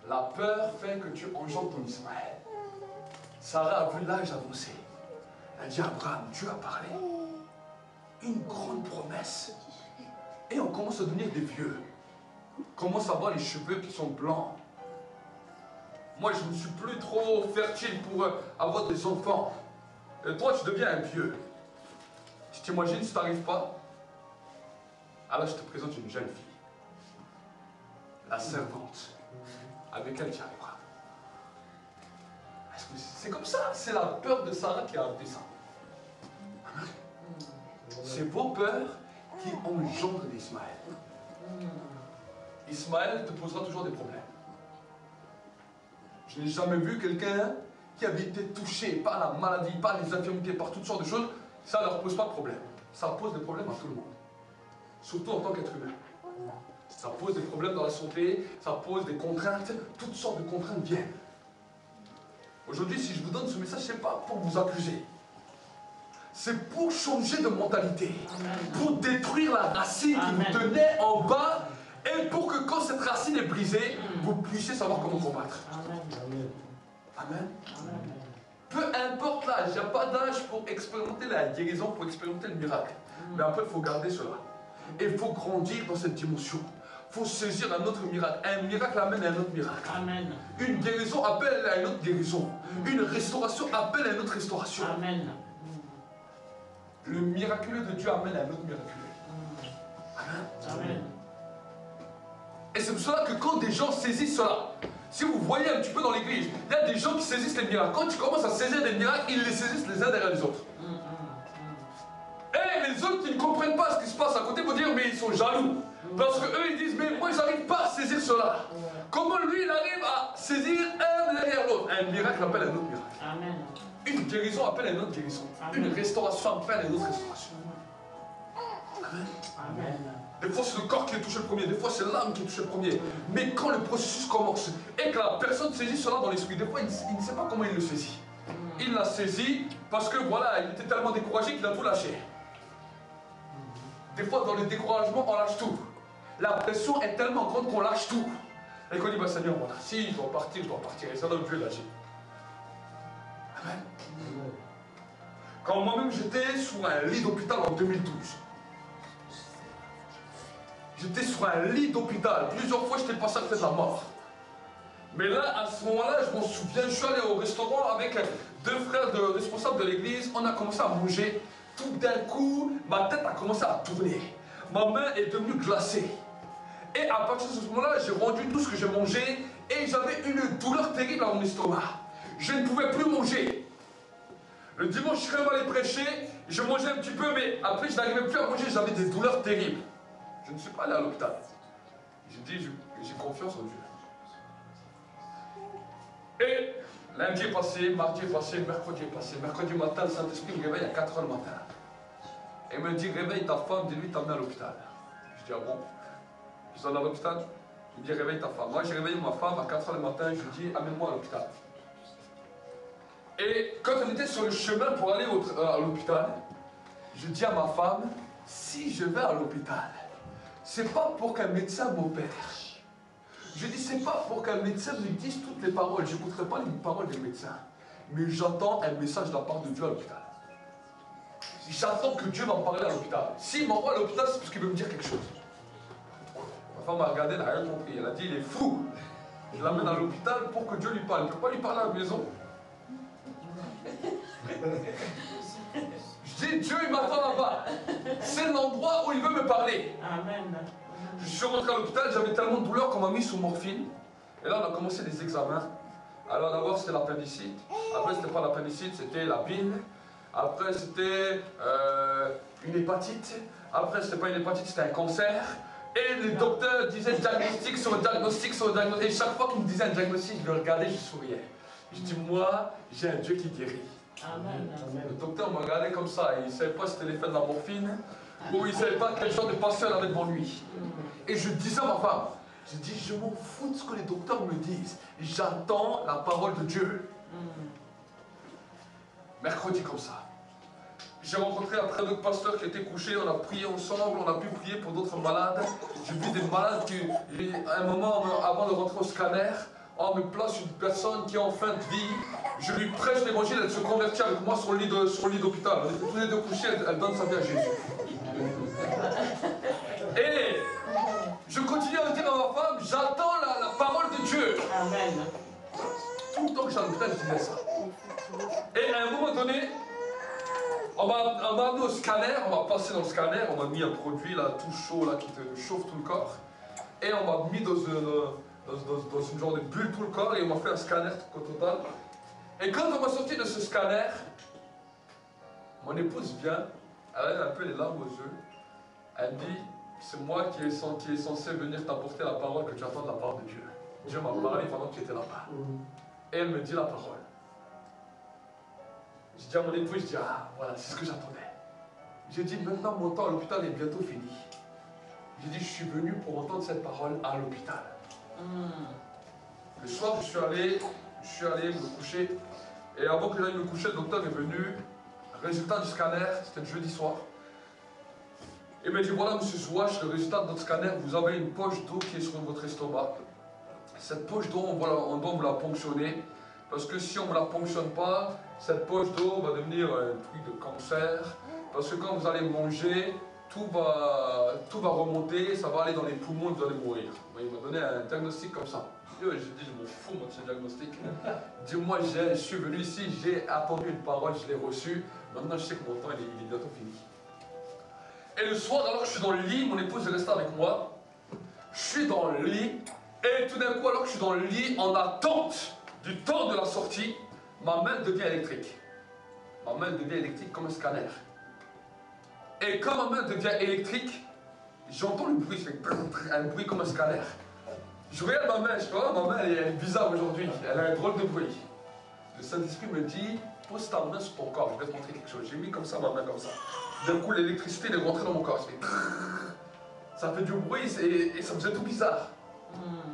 La peur fait que tu engendres ton Ismaël. Sarah a vu l'âge avancé. Elle a dit à Abraham, Dieu a parlé. Une grande promesse. Et on commence à devenir des vieux. On commence à avoir les cheveux qui sont blancs. Moi, je ne suis plus trop fertile pour avoir des enfants. Et toi, tu deviens un vieux. Tu t'imagines si tu n'arrives pas? Alors, je te présente une jeune fille. La servante. Avec elle, tu arriveras. C'est comme ça. C'est la peur de Sarah qui a amené ça. C'est vos peurs qui engendrent d'Ismaël. Ismaël te posera toujours des problèmes. Je n'ai jamais vu quelqu'un qui avait été touché par la maladie, par les infirmités, par toutes sortes de choses. Ça ne leur pose pas de problème. Ça pose des problèmes à tout le monde. Surtout en tant qu'être humain. Ça pose des problèmes dans la santé, ça pose des contraintes, toutes sortes de contraintes viennent. Aujourd'hui, si je vous donne ce message, ce n'est pas pour vous accuser. C'est pour changer de mentalité, pour détruire la racine qui vous tenait en bas et pour que quand cette racine est brisée, vous puissiez savoir comment combattre. Amen. Peu importe l'âge, il n'y a pas d'âge pour expérimenter la guérison, pour expérimenter le miracle. Mais après, il faut garder cela. Et il faut grandir dans cette dimension. Il faut saisir un autre miracle. Un miracle amène à un autre miracle. Amen. Une guérison appelle à une autre guérison. Une restauration appelle à une autre restauration. Amen. Le miraculeux de Dieu amène à un autre miraculeux. Amen. Amen. Et c'est pour cela que quand des gens saisissent cela, Si vous voyez un petit peu dans l'église, il y a des gens qui saisissent les miracles. Quand tu commences à saisir des miracles, ils les saisissent les uns derrière les autres. Et les autres qui ne comprennent pas ce qui se passe à côté vont dire mais ils sont jaloux. Parce qu'eux ils disent mais moi j'arrive pas à saisir cela. Comment lui il arrive à saisir un derrière l'autre? Un miracle appelle un autre miracle. Amen. Une guérison appelle une autre guérison. Amen. Une restauration appelle une autre restauration. Amen. Amen. Des fois c'est le corps qui est touché le premier, des fois c'est l'âme qui est touché le premier. Mais quand le processus commence et que la personne saisit cela dans l'esprit, des fois il ne sait pas comment il le saisit. Il l'a saisi parce que voilà, il était tellement découragé qu'il a tout lâché. Des fois dans le découragement on lâche tout. La pression est tellement grande qu'on lâche tout. Et qu'on dit bah Seigneur, voilà, si je dois partir, je dois partir. Et ça donne Dieu l'agir. Amen. Quand moi-même j'étais sur un lit d'hôpital en 2012. J'étais sur un lit d'hôpital. Plusieurs fois j'étais passé à côté de la mort. Mais là, à ce moment-là, je m'en souviens, je suis allé au restaurant avec deux frères responsables de l'église. On a commencé à manger. Tout d'un coup, ma tête a commencé à tourner. Ma main est devenue glacée. Et à partir de ce moment-là, j'ai rendu tout ce que j'ai mangé. Et j'avais une douleur terrible à mon estomac. Je ne pouvais plus manger. Le dimanche, je suis quand même allé prêcher. Je mangeais un petit peu, mais après, je n'arrivais plus à manger. J'avais des douleurs terribles. Je ne suis pas allé à l'hôpital. J'ai dit, j'ai confiance en Dieu. Et lundi est passé, mardi est passé, mercredi est passé. Mercredi matin, le Saint-Esprit me réveille à 4 h du matin. Et il me dit, réveille ta femme, dis-lui, t'amener à l'hôpital. Je dis, ah bon? Je suis allé à l'hôpital. Il me dit, réveille ta femme. Moi, j'ai réveillé ma femme à 4 h du matin. Je lui dis, amène-moi à l'hôpital. Et quand on était sur le chemin pour aller à l'hôpital, je dis à ma femme, si je vais à l'hôpital, c'est pas pour qu'un médecin m'opère. Je dis, c'est pas pour qu'un médecin me dise toutes les paroles. Je n'écouterai pas les paroles des médecins. Mais j'attends un message de la part de Dieu à l'hôpital. J'attends que Dieu m'en parle à l'hôpital. S'il m'envoie à l'hôpital, c'est parce qu'il veut me dire quelque chose. Ma femme m'a regardé, elle n'a rien compris. Elle a dit, il est fou. Je l'amène à l'hôpital pour que Dieu lui parle. Il ne peut pas lui parler à la maison. Je dis, Dieu, il m'attend là-bas. C'est l'endroit où il veut me parler. Amen. Je suis rentré à l'hôpital, j'avais tellement de douleur qu'on m'a mis sous morphine. Et là, on a commencé les examens. Alors d'abord, c'était l'appendicite. Après, c'était pas l'appendicite, c'était la bile. Après, c'était une hépatite. Après, c'était pas une hépatite, c'était un cancer. Et les docteurs disaient diagnostic sur diagnostic sur diagnostic. Et chaque fois qu'ils me disaient un diagnostic, je le regardais, je souriais. Je dis, moi, j'ai un Dieu qui guérit. Amen. Le docteur me regardait comme ça. Il ne savait pas si c'était l'effet de la morphine ou il ne savait pas quel genre de patient il avait devant lui. Et je disais à ma femme, je dis, je m'en fous de ce que les docteurs me disent. J'attends la parole de Dieu. Mercredi comme ça. J'ai rencontré après d'autres pasteurs qui étaient couchés, on a prié ensemble, on a pu prier pour d'autres malades. J'ai vu des malades qui, à un moment, avant de rentrer au scanner, on me place une personne qui est en fin de vie. Je lui prêche l'évangile, elle se convertit avec moi sur le lit d'hôpital. On était tous les deux couchés, elle donne sa vie à Jésus. Et je continue à dire à ma femme, j'attends la parole de Dieu. Amen. Tout le temps que j'étais à l'hôpital, je disais ça. Et à un moment donné, on m'a amené au scanner, on m'a passé dans le scanner, on m'a mis un produit là, tout chaud, là, qui te chauffe tout le corps. Et on m'a mis dans une genre de bulle tout le corps et on m'a fait un scanner au total. Et quand on m'a sorti de ce scanner, mon épouse vient, elle a un peu les larmes aux yeux. Elle me dit, c'est moi qui est censé venir t'apporter la parole que tu attends de la part de Dieu. Dieu m'a parlé pendant que tu étais là-bas. Et elle me dit la parole. Je dis à mon épouse, je dis, ah voilà, c'est ce que j'attendais. J'ai dit, maintenant mon temps à l'hôpital est bientôt fini. J'ai dit, je suis venu pour entendre cette parole à l'hôpital. Le soir, je suis allé me coucher. Et avant que j'aille me coucher, le docteur est venu. Résultat du scanner, c'était le jeudi soir. Il m'a dit, voilà monsieur Zouache, le résultat de notre scanner, vous avez une poche d'eau qui est sur votre estomac. Cette poche d'eau, on doit vous la ponctionner. Parce que si on ne la ponctionne pas, cette poche d'eau va devenir un truc de cancer. Parce que quand vous allez manger, tout va remonter, ça va aller dans les poumons et vous allez mourir. Il m'a donné un diagnostic comme ça. J'ai dit, je m'en fous moi de ce diagnostic. Dis-moi, je suis venu ici, j'ai attendu une parole, je l'ai reçue. Maintenant, je sais que mon temps il est bientôt fini. Et le soir, alors que je suis dans le lit, mon épouse est restée avec moi. Je suis dans le lit Et tout d'un coup, alors que je suis dans le lit, en attente du temps de la sortie, ma main devient électrique. Ma main devient électrique comme un scanner. Et quand ma main devient électrique, j'entends le bruit, je fais un bruit comme un scanner. Je regarde ma main, je fais, oh, ma main elle est bizarre aujourd'hui, elle a un drôle de bruit. Le Saint-Esprit me dit, pose ta main sur ton corps, je vais te montrer quelque chose. J'ai mis comme ça ma main comme ça. D'un coup, l'électricité est rentrée dans mon corps. Ça fait du bruit et ça me faisait tout bizarre.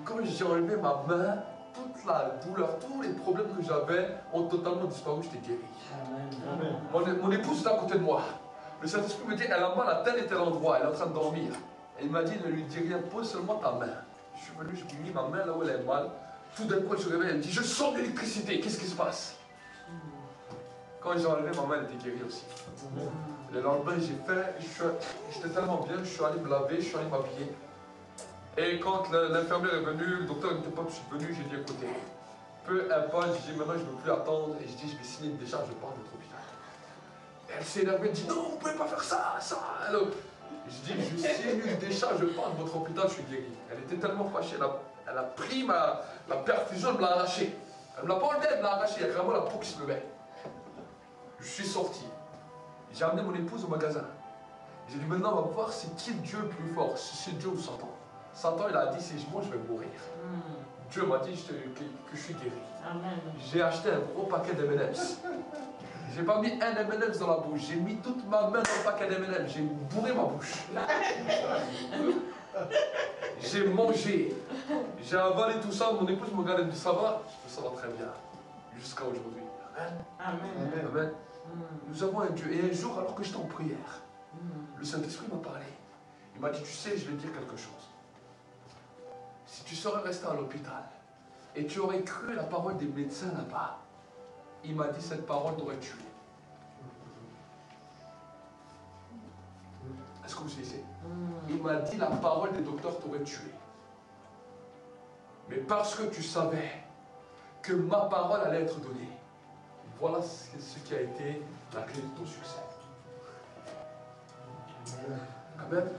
Quand j'ai enlevé ma main, toute la douleur, tous les problèmes que j'avais ont totalement disparu, j'étais guéri. Mon épouse est à côté de moi. Le Saint-Esprit me dit, elle a mal à tel et tel endroit, elle est en train de dormir. Et il m'a dit, ne lui dis rien, pose seulement ta main. Je suis venu, j'ai mis ma main là où elle est mal. Tout d'un coup, elle se réveille, elle me dit, je sens l'électricité, qu'est-ce qui se passe? Quand j'ai enlevé ma main, elle était guérie aussi. Le lendemain, j'étais tellement bien, je suis allé me laver, je suis allé m'habiller. Et quand l'infirmière est venue, le docteur n'était pas, je suis venu, j'ai dit, écoutez, peu importe, j'ai dit, maintenant je ne veux plus attendre. Et je dis, je vais signer une décharge, je pars de votre hôpital. Et elle s'est énervée, elle dit, non, vous ne pouvez pas faire ça, ça. Alors, je dis, je signe une décharge, je pars de votre hôpital, je suis guéri. Elle était tellement fâchée, elle a pris la perfusion, elle me l'a arrachée. Elle ne me l'a pas enlevée, elle me l'a arrachée, il y a vraiment la peau qui se levait. Je suis sorti. J'ai amené mon épouse au magasin. J'ai dit, maintenant, on va voir c'est qui Dieu le plus fort, si c'est Dieu ou Satan. Satan, il a dit, si je mange, je vais mourir. Dieu m'a dit que je suis guéri. J'ai acheté un gros paquet d'M&M's. J'ai pas mis un M&M's dans la bouche, j'ai mis toute ma main dans le paquet d'M&M's, j'ai bourré ma bouche. J'ai mangé, j'ai avalé tout ça, mon épouse me regarde et me dit, ça va? Ça va très bien, jusqu'à aujourd'hui. Amen. Amen. Nous avons un Dieu. Et un jour, alors que j'étais en prière, le Saint-Esprit m'a parlé. Il m'a dit, tu sais, je vais te dire quelque chose. Si tu serais resté à l'hôpital et tu aurais cru la parole des médecins là-bas, il m'a dit, cette parole t'aurait tué. Est-ce que vous saisissez? Il m'a dit, la parole des docteurs t'aurait tué. Mais parce que tu savais que ma parole allait être donnée, voilà ce qui a été la clé de ton succès. Amen.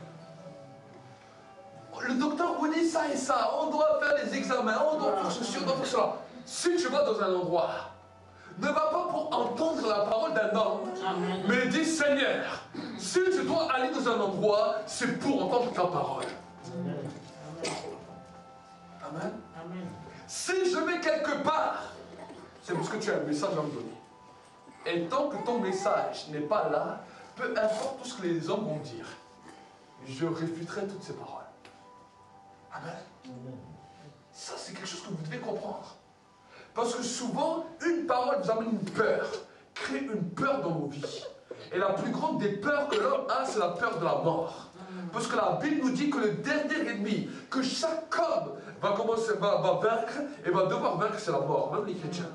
Le docteur vous dit ça et ça, on doit faire des examens, on doit faire ceci, on doit faire cela. Si tu vas dans un endroit, ne va pas pour entendre la parole d'un homme, mais dis, Seigneur, si je dois aller dans un endroit, c'est pour entendre ta parole. Amen. Amen. Si je vais quelque part, c'est parce que tu as un message à me donner. Et tant que ton message n'est pas là, peu importe tout ce que les hommes vont dire, je réfuterai toutes ces paroles. Amen. Ça, c'est quelque chose que vous devez comprendre. Parce que souvent, une parole vous amène une peur, crée une peur dans vos vies. Et la plus grande des peurs que l'homme a, c'est la peur de la mort. Parce que la Bible nous dit que le dernier ennemi que chaque homme va vaincre et va devoir vaincre, c'est la mort, même les chrétiens.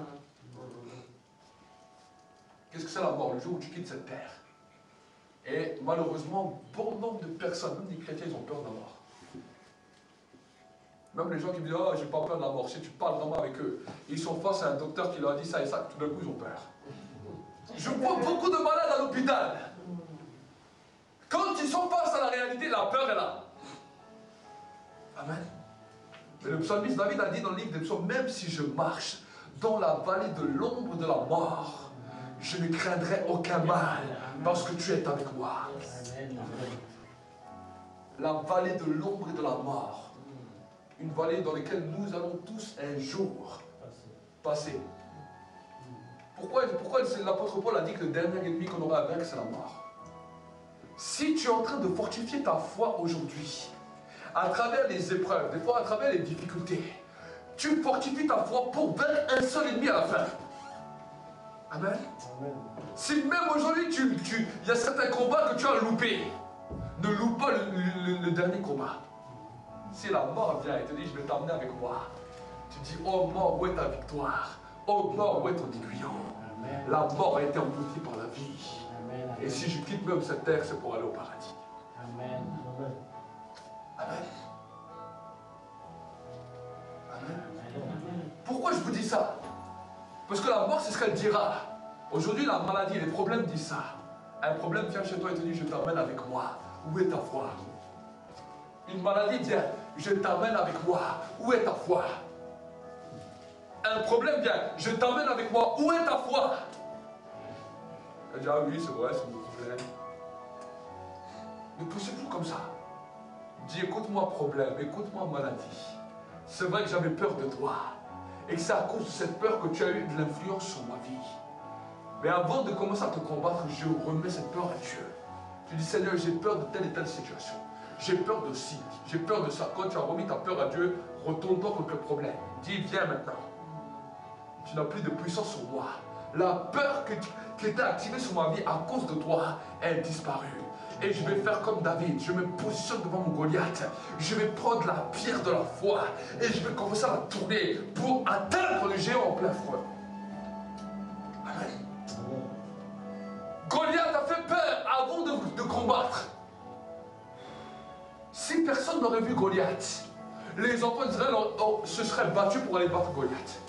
Qu'est-ce que c'est la mort? Le jour où tu quittes cette terre. Et malheureusement, bon nombre de personnes, même des chrétiens, ils ont peur de la mort. Même les gens qui me disent, oh, j'ai pas peur de la mort. Si tu parles vraiment avec eux, ils sont face à un docteur qui leur a dit ça et ça, tout d'un coup, ils ont peur. Je vois beaucoup de malades à l'hôpital. Quand ils sont face à la réalité, la peur est là. Amen. Mais le psalmiste David a dit dans le livre des psaumes, même si je marche dans la vallée de l'ombre de la mort, je ne craindrai aucun mal, parce que tu es avec moi. La vallée de l'ombre et de la mort. Une vallée dans laquelle nous allons tous un jour passer. Pourquoi l'apôtre Paul a dit que le dernier ennemi qu'on aura à vaincre, c'est la mort? Si tu es en train de fortifier ta foi aujourd'hui, à travers les épreuves, des fois à travers les difficultés, tu fortifies ta foi pour vaincre un seul ennemi à la fin. Amen. Amen. Si même aujourd'hui, il y a certains combats que tu as loupés, ne loupe pas le dernier combat. Si la mort vient et te dit, je vais t'emmener avec moi, tu dis, oh mort, où est ta victoire? Oh mort, où est ton aiguillon? Amen. La mort a été engloutie par la vie. Amen. Et si je quitte même cette terre, c'est pour aller au paradis. Amen. Amen. Amen. Amen. Amen. Pourquoi je vous dis ça? Parce que la mort, c'est ce qu'elle dira. Aujourd'hui, la maladie, les problèmes disent ça. Un problème vient chez toi et te dit, je t'emmène avec moi. Où est ta foi? Une maladie vient, je t'amène avec moi. Où est ta foi? Un problème vient, je t'emmène avec moi. Où est ta foi? Elle dit, ah oui, c'est vrai, c'est mon problème. Ne poussez plus comme ça. Dis, écoute-moi problème, écoute-moi maladie. C'est vrai que j'avais peur de toi. Et que c'est à cause de cette peur que tu as eu de l'influence sur ma vie. Mais avant de commencer à te combattre, je remets cette peur à Dieu. Tu dis, Seigneur, j'ai peur de telle et telle situation. J'ai peur de ci, j'ai peur de ça. Quand tu as remis ta peur à Dieu, retourne-toi contre le problème. Dis, viens maintenant. Tu n'as plus de puissance sur moi. La peur qui était activée sur ma vie à cause de toi est disparue. Et je vais faire comme David. Je me positionne devant mon Goliath. Je vais prendre la pierre de la foi. Et je vais commencer à la tourner pour atteindre le géant en plein feu. Amen. Goliath a fait peur avant de combattre. Si personne n'aurait vu Goliath, les enfants d'Israël se seraient battus pour aller battre Goliath.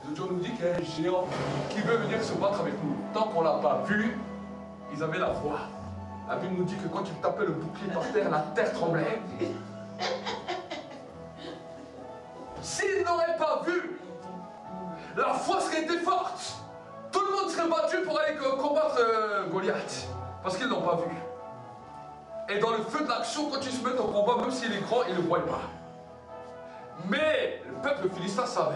Dieu nous dit qu'il y a un géant qui veut venir se battre avec nous. Tant qu'on ne l'a pas vu, ils avaient la foi. La Bible nous dit que quand il tapait le bouclier par terre, la terre tremblait. S'ils n'auraient pas vu, la foi serait été forte. Tout le monde serait battu pour aller combattre Goliath. Parce qu'ils ne l'ont pas vu. Et dans le feu de l'action, quand ils se mettent au combat, même s'il est grand, ils ne le voient pas. Mais le peuple philistin savait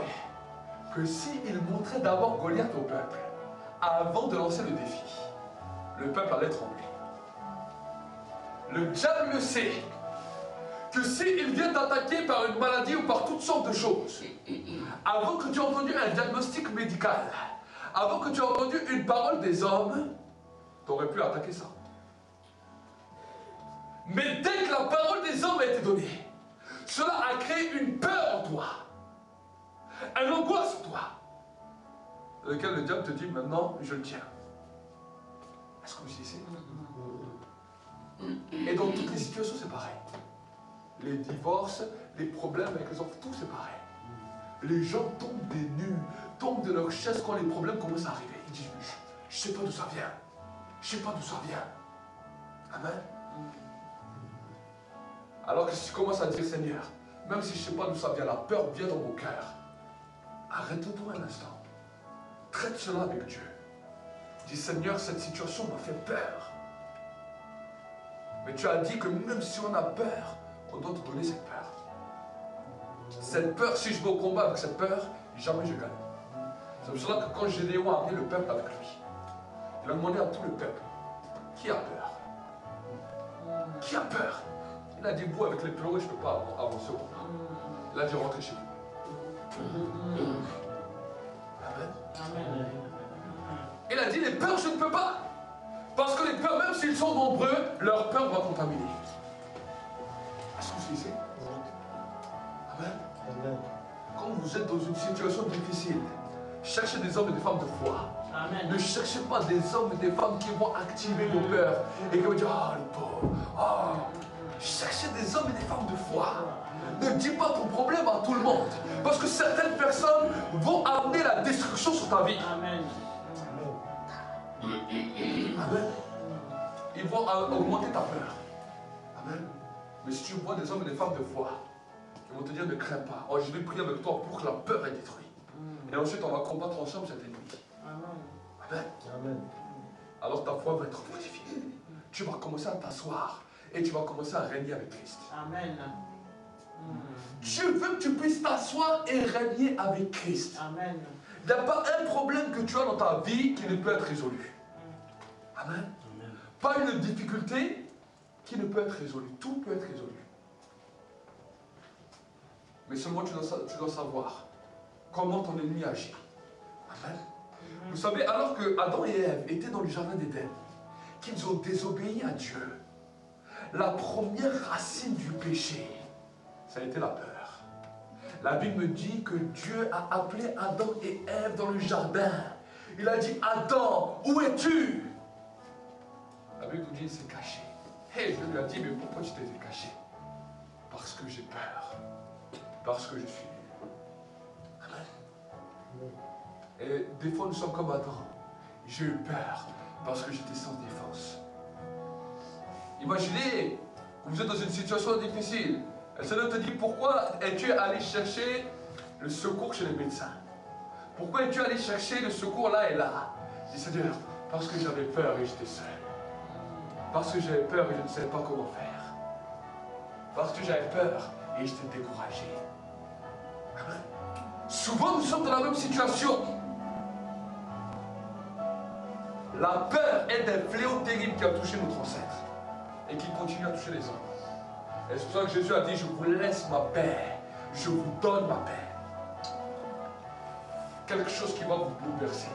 que s'il montrait d'abord Goliath au peuple, avant de lancer le défi, le peuple allait trembler. Le diable le sait, que s'il vient t'attaquer par une maladie ou par toutes sortes de choses, avant que tu aies entendu un diagnostic médical, avant que tu aies entendu une parole des hommes, tu aurais pu attaquer ça. Mais dès que la parole des hommes a été donnée, cela a créé une peur en toi, une angoisse en toi, dans lequel le diable te dit maintenant, je le tiens. Est-ce que vous savez? Et dans toutes les situations, c'est pareil. Les divorces, les problèmes avec les enfants, tout c'est pareil. Les gens tombent des nues, tombent de leur chaise quand les problèmes commencent à arriver. Ils disent, je ne sais pas d'où ça vient. Je ne sais pas d'où ça vient. Amen. Alors que si tu commences à dire, Seigneur, même si je ne sais pas d'où ça vient, la peur vient dans mon cœur. Arrête-toi un instant. Traite cela avec Dieu. Dis, Seigneur, cette situation m'a fait peur. Mais tu as dit que même si on a peur, on doit te donner cette peur. Cette peur, si je vais au combat avec cette peur, jamais je gagne. C'est pour cela que quand Gédéon a amené le peuple avec lui, il a demandé à tout le peuple, qui a peur? Qui a peur? Il a dit, vous avec les pleurs, je ne peux pas avancer au combat. Il a dit, rentrez chez vous. Amen. Il a dit, les peurs, je ne peux pas. Parce que les peurs, même s'ils sont nombreux, leur peur va contaminer. Est-ce que vous savez? Amen. Amen. Quand vous êtes dans une situation difficile, cherchez des hommes et des femmes de foi. Amen. Ne cherchez pas des hommes et des femmes qui vont activer vos peurs et qui vont dire, ah, le pauvre, ah. Cherchez des hommes et des femmes de foi. Ne dis pas ton problème à tout le monde. Parce que certaines personnes vont amener la destruction sur ta vie. Amen. Amen. Ils vont augmenter ta peur. Amen. Mais si tu vois des hommes et des femmes de foi, ils vont te dire ne crains pas. Oh, je vais prier avec toi pour que la peur est détruite. Et ensuite, on va combattre ensemble cette ennemi. Amen. Amen. Alors ta foi va être fortifiée. Tu vas commencer à t'asseoir et tu vas commencer à régner avec Christ. Amen. Dieu veut que tu puisses t'asseoir et régner avec Christ. Amen. Il n'y a pas un problème que tu as dans ta vie qui ne peut être résolu. Amen. Amen. Pas une difficulté qui ne peut être résolue. Tout peut être résolu. Mais seulement tu dois savoir comment ton ennemi agit. Amen. Vous savez, alors que Adam et Ève étaient dans le jardin d'Éden, qu'ils ont désobéi à Dieu, la première racine du péché, ça a été la peur. La Bible me dit que Dieu a appelé Adam et Ève dans le jardin. Il a dit, Adam, où es-tu? La Bible nous dit, il s'est caché. Et Dieu lui a dit, mais pourquoi tu t'es caché? Parce que j'ai peur. Parce que je suis nul. Amen. Et des fois, nous sommes comme Adam. J'ai eu peur parce que j'étais sans défense. Imaginez, vous êtes dans une situation difficile. Le Seigneur te dit, pourquoi es-tu allé chercher le secours chez les médecins? Pourquoi es-tu allé chercher le secours là et là? Je dis, Seigneur, parce que j'avais peur et j'étais seul. Parce que j'avais peur et je ne savais pas comment faire. Parce que j'avais peur et j'étais découragé. Amen. Souvent, nous sommes dans la même situation. La peur est un fléau terrible qui a touché notre ancêtre et qui continue à toucher les hommes. Et c'est pour ça que Jésus a dit, je vous laisse ma paix, je vous donne ma paix. Quelque chose qui va vous bouleverser,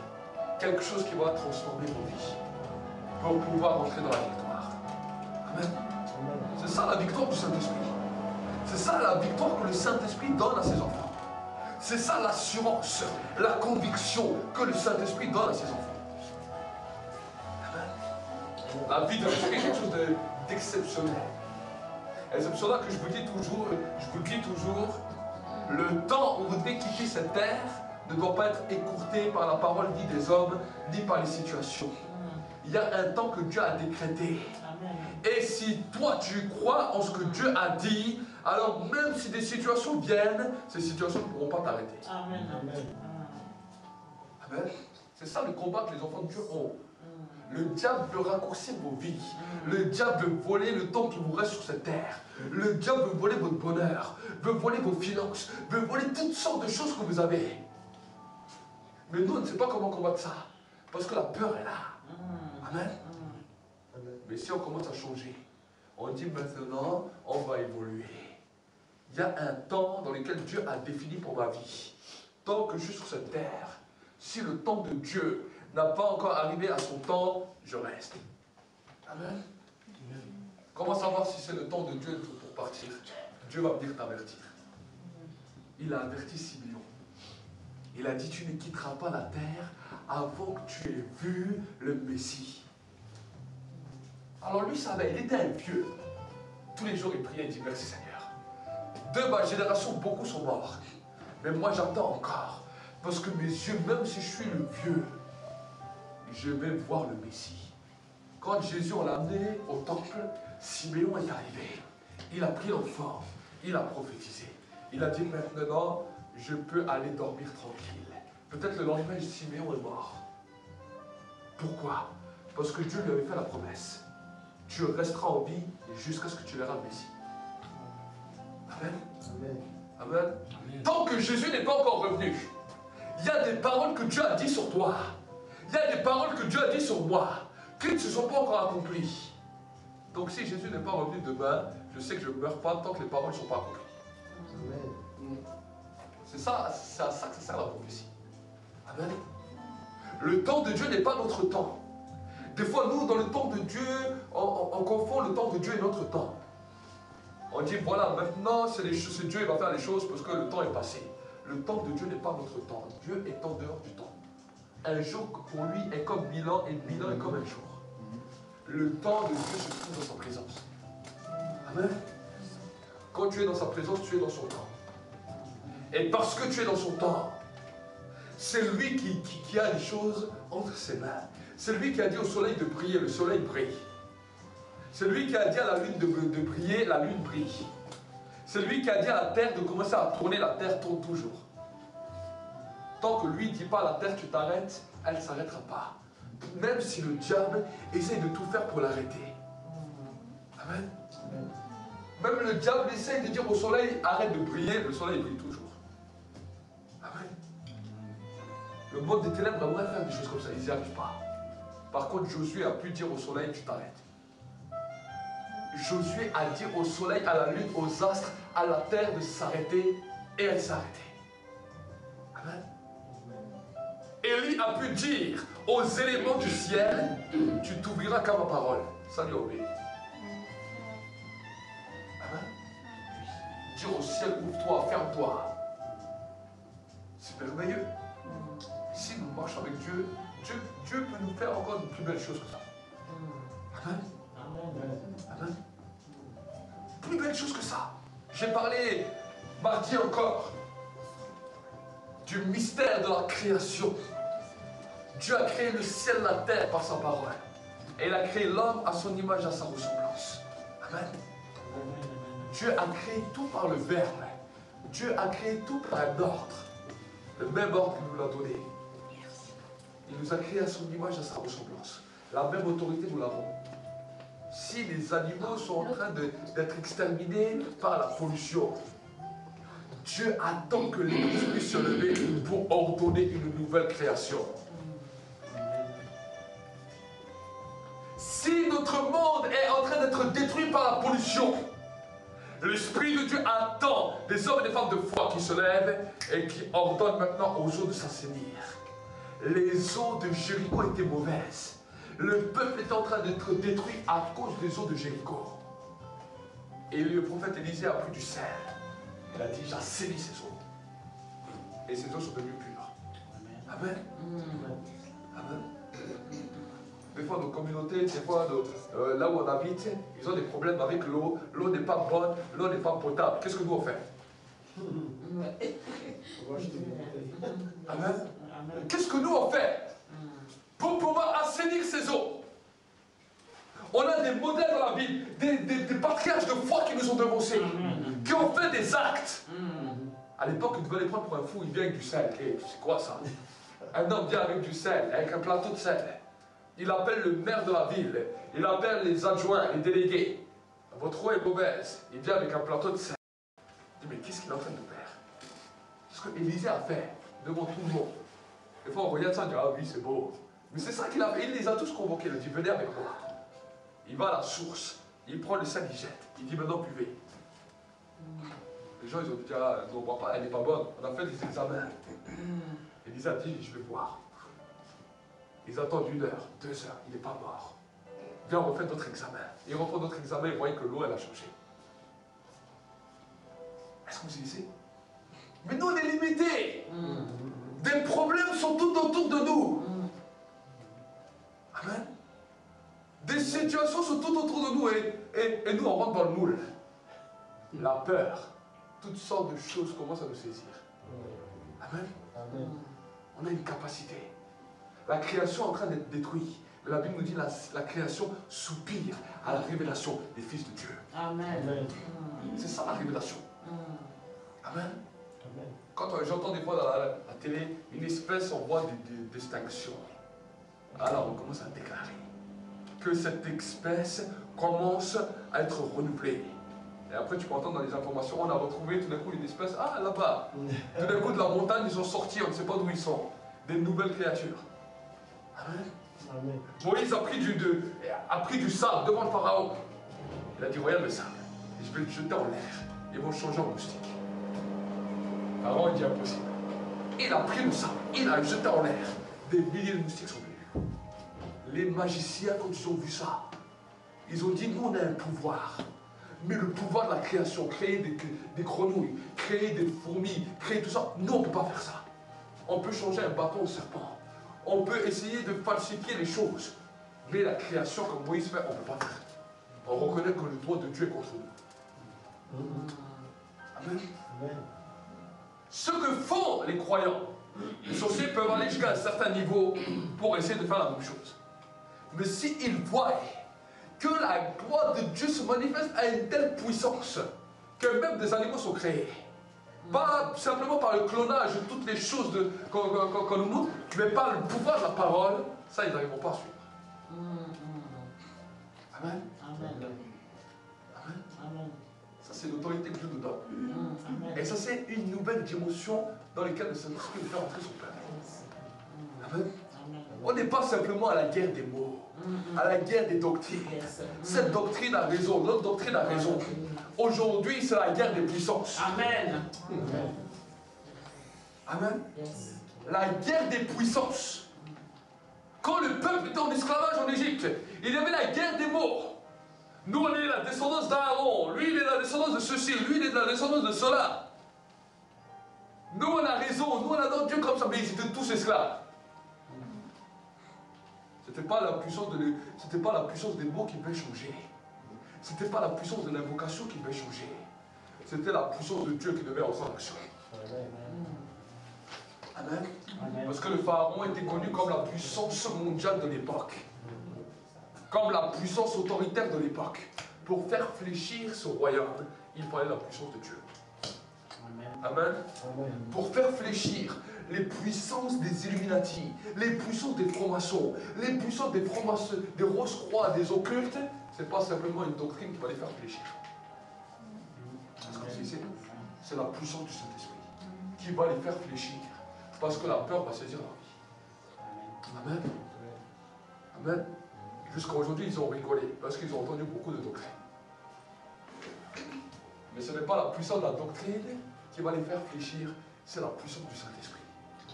quelque chose qui va transformer vos vies pour pouvoir entrer dans la victoire. Amen. C'est ça la victoire du Saint-Esprit. C'est ça la victoire que le Saint-Esprit donne à ses enfants. C'est ça l'assurance, la conviction que le Saint-Esprit donne à ses enfants. La vie de l'esprit est quelque chose d'exceptionnel. Et c'est pour cela que je vous dis toujours, le temps où vous devez quitter cette terre ne doit pas être écourté par la parole ni des hommes, ni par les situations. Il y a un temps que Dieu a décrété. Et si toi tu crois en ce que Dieu a dit, alors même si des situations viennent, ces situations ne pourront pas t'arrêter. Amen. Amen. C'est ça le combat que les enfants de Dieu ont. Le diable veut raccourcir vos vies. Le diable veut voler le temps qui vous reste sur cette terre. Le diable veut voler votre bonheur, veut voler vos finances, veut voler toutes sortes de choses que vous avez. Mais nous, on ne sait pas comment combattre ça. Parce que la peur est là. Amen. Mais si on commence à changer, on dit maintenant, on va évoluer. Il y a un temps dans lequel Dieu a défini pour ma vie. Tant que je suis sur cette terre, si le temps de Dieu n'a pas encore arrivé à son temps, je reste. Amen. Comment savoir si c'est le temps de Dieu pour partir? Dieu va venir t'avertir. Il a averti Simeon. Il a dit, tu ne quitteras pas la terre avant que tu aies vu le Messie. Alors lui savait, il était un vieux. Tous les jours il priait et dit, merci Seigneur. De ma génération, beaucoup sont morts. Mais moi j'attends encore. Parce que mes yeux, même si je suis le vieux, je vais voir le Messie. Quand Jésus l'a amené au temple, Siméon est arrivé. Il a pris l'enfant, il a prophétisé. Il a dit maintenant, je peux aller dormir tranquille. Peut-être le lendemain, Siméon est mort. Pourquoi? Parce que Dieu lui avait fait la promesse. Tu resteras en vie jusqu'à ce que tu verras le Messie. Amen. Amen. Amen. Amen. Tant que Jésus n'est pas encore revenu, il y a des paroles que Dieu a dit sur toi. Il y a des paroles que Dieu a dit sur moi, qui ne se sont pas encore accomplies. Donc si Jésus n'est pas revenu demain, je sais que je ne meurs pas tant que les paroles ne sont pas accomplies. Amen. C'est ça, c'est à ça que ça sert la prophétie. Amen. Le temps de Dieu n'est pas notre temps. Des fois, nous, dans le temps de Dieu, on confond le temps de Dieu et notre temps. On dit, voilà, maintenant, c'est Dieu qui va faire les choses parce que le temps est passé. Le temps de Dieu n'est pas notre temps. Dieu est en dehors du temps. Un jour pour lui est comme 1000 ans et 1000 ans est comme un jour. Le temps de Dieu se trouve dans sa présence. Amen. Quand tu es dans sa présence, tu es dans son temps. Et parce que tu es dans son temps, c'est lui qui a les choses entre ses mains. C'est lui qui a dit au soleil de briller, le soleil brille. C'est lui qui a dit à la lune de briller, la lune brille. C'est lui qui a dit à la terre de commencer à tourner, la terre tourne toujours. Tant que lui ne dit pas à la terre tu t'arrêtes, elle ne s'arrêtera pas. Même si le diable essaye de tout faire pour l'arrêter. Amen. Même le diable essaye de dire au soleil arrête de briller, le soleil brille toujours. Amen. Le monde des ténèbres aimerait faire des choses comme ça, ils n'y arrivent pas. Par contre, Josué a pu dire au soleil tu t'arrêtes. Josué a dit au soleil, à la lune, aux astres, à la terre de s'arrêter et elle s'est arrêtée. Amen. Élie a pu dire aux éléments du ciel, tu t'ouvriras qu'à ma parole. Ça lui a obéi. Amen. Dire au ciel, ouvre-toi, ferme-toi. C'est merveilleux. Si nous marchons avec Dieu, Dieu peut nous faire encore une plus belle chose que ça. Amen. Amen. Plus belle chose que ça. J'ai parlé mardi encore du mystère de la création. Dieu a créé le ciel et la terre par sa parole. Et il a créé l'homme à son image, à sa ressemblance. Amen. Dieu a créé tout par le Verbe. Dieu a créé tout par un ordre. Le même ordre qu'il nous l'a donné. Il nous a créé à son image, à sa ressemblance. La même autorité, nous l'avons. Si les animaux sont en train d'être exterminés par la pollution, Dieu attend que l'Église puisse se lever pour ordonner une nouvelle création. Si notre monde est en train d'être détruit par la pollution, l'Esprit de Dieu attend des hommes et des femmes de foi qui se lèvent et qui ordonnent maintenant aux eaux de s'assainir. Les eaux de Jéricho étaient mauvaises. Le peuple était en train d'être détruit à cause des eaux de Jéricho. Et le prophète Élisée a pris du sel. Il a dit, j'assainis ces eaux. Et ces eaux sont devenues pures. Amen. Amen. Des fois, nos communautés, des fois, là où on habite, ils ont des problèmes avec l'eau. L'eau n'est pas bonne, l'eau n'est pas potable. Qu'est-ce que nous on fait? Amen. Qu'est-ce que nous on fait pour pouvoir assainir ces eaux? On a des modèles dans la Bible, des patriarches de foi qui nous ont devancés, qui ont fait des actes. À l'époque, ils devaient les prendre pour un fou, il vient avec du sel. C'est quoi ça? Un homme vient avec du sel, avec un plateau de sel. Il appelle le maire de la ville, il appelle les adjoints, les délégués. Votre eau est mauvaise, il vient avec un plateau de sel. Il dit, mais qu'est-ce qu'il est en train de faire? Ce que Élisée a fait devant tout le monde. Des fois, on regarde ça et on dit, ah oui, c'est beau. Mais c'est ça qu'il a fait. Il les a tous convoqués. Il a dit, venez avec moi. Il va à la source. Il prend le sel, il jette. Il dit, maintenant, buvez. Les gens, ils ont dit, ah, non, on ne boit pas, elle n'est pas bonne. On a fait des examens. Élisée a dit, je vais boire. Ils attendent 1 heure, 2 heures. Il n'est pas mort. Viens, on refait d'autres examens. Ils refont d'autres examens et voient que l'eau, elle a changé. Est-ce que vous ici? Mais nous, on est limités. Des problèmes sont tout autour de nous. Amen. Des situations sont tout autour de nous et nous, on rentre dans le moule. La peur, toutes sortes de choses commencent à nous saisir. Amen. Amen. On a une capacité. La création est en train d'être détruite. Mais la Bible nous dit que la création soupire à la révélation des fils de Dieu. Amen. C'est ça la révélation. Amen. Quand j'entends des fois dans la télé une espèce, on voit des distinctions. Alors on commence à déclarer que cette espèce commence à être renouvelée. Et après tu peux entendre dans les informations, on a retrouvé tout d'un coup une espèce, ah là-bas. Tout d'un coup de la montagne, ils sont sortis, on ne sait pas d'où ils sont. Des nouvelles créatures. Amen. Amen. Moïse a pris du sable devant le pharaon. Il a dit, regarde le sable, je vais le jeter en l'air. Ils vont changer en moustique. Pharaon il dit impossible. Il a pris le sable, il a jeté en l'air. Des milliers de moustiques sont venus. Les magiciens, quand ils ont vu ça, ils ont dit, nous on a un pouvoir. Mais le pouvoir de la création, créer des grenouilles, créer des fourmis, créer tout ça, nous on ne peut pas faire ça. On peut changer un bâton au serpent. On peut essayer de falsifier les choses. Mais la création, comme Moïse fait, on ne peut pas faire. On reconnaît que le droit de Dieu est contre nous. Amen. Amen. Ce que font les croyants, les sorciers peuvent aller jusqu'à un certain niveau pour essayer de faire la même chose. Mais s'ils voient que la gloire de Dieu se manifeste à une telle puissance que même des animaux sont créés, pas simplement par le clonage de toutes les choses qu'on nous montre, mais par le pouvoir de la parole, ça ils n'arriveront pas à suivre. Amen. Amen. Amen. Amen. Ça c'est l'autorité que Dieu nous donne. Et ça c'est une nouvelle dimension dans laquelle le Saint-Esprit nous fait entrer son peuple. Amen. On n'est pas simplement à la guerre des mots, à la guerre des doctrines. Cette doctrine a raison, l'autre doctrine a raison. Aujourd'hui, c'est la guerre des puissances. Amen. Amen. La guerre des puissances. Quand le peuple était en esclavage en Égypte, il y avait la guerre des mots. Nous, on est la descendance d'Aaron. Lui, il est la descendance de ceci. Lui, il est la descendance de cela. Nous, on a raison. Nous, on adore Dieu comme ça. Mais ils étaient tous esclaves. C'était pas la puissance des mots qui devait changer. C'était pas la puissance de l'invocation qui devait changer. C'était la puissance de Dieu qui devait entrer en action. Amen. Amen. Parce que le pharaon était connu comme la puissance mondiale de l'époque. Comme la puissance autoritaire de l'époque. pour faire fléchir ce royaume, il fallait la puissance de Dieu. Amen. Amen. Pour faire fléchir les puissances des Illuminati, les puissances des francs-maçons, les puissances des francs-maçons, des Rose-Croix, des occultes, ce n'est pas simplement une doctrine qui va les faire fléchir. C'est la puissance du Saint-Esprit qui va les faire fléchir. Parce que la peur va saisir leur vie. Amen. Amen. Jusqu'à aujourd'hui, ils ont rigolé parce qu'ils ont entendu beaucoup de doctrines. Mais ce n'est pas la puissance de la doctrine qui va les faire fléchir, c'est la puissance du Saint-Esprit.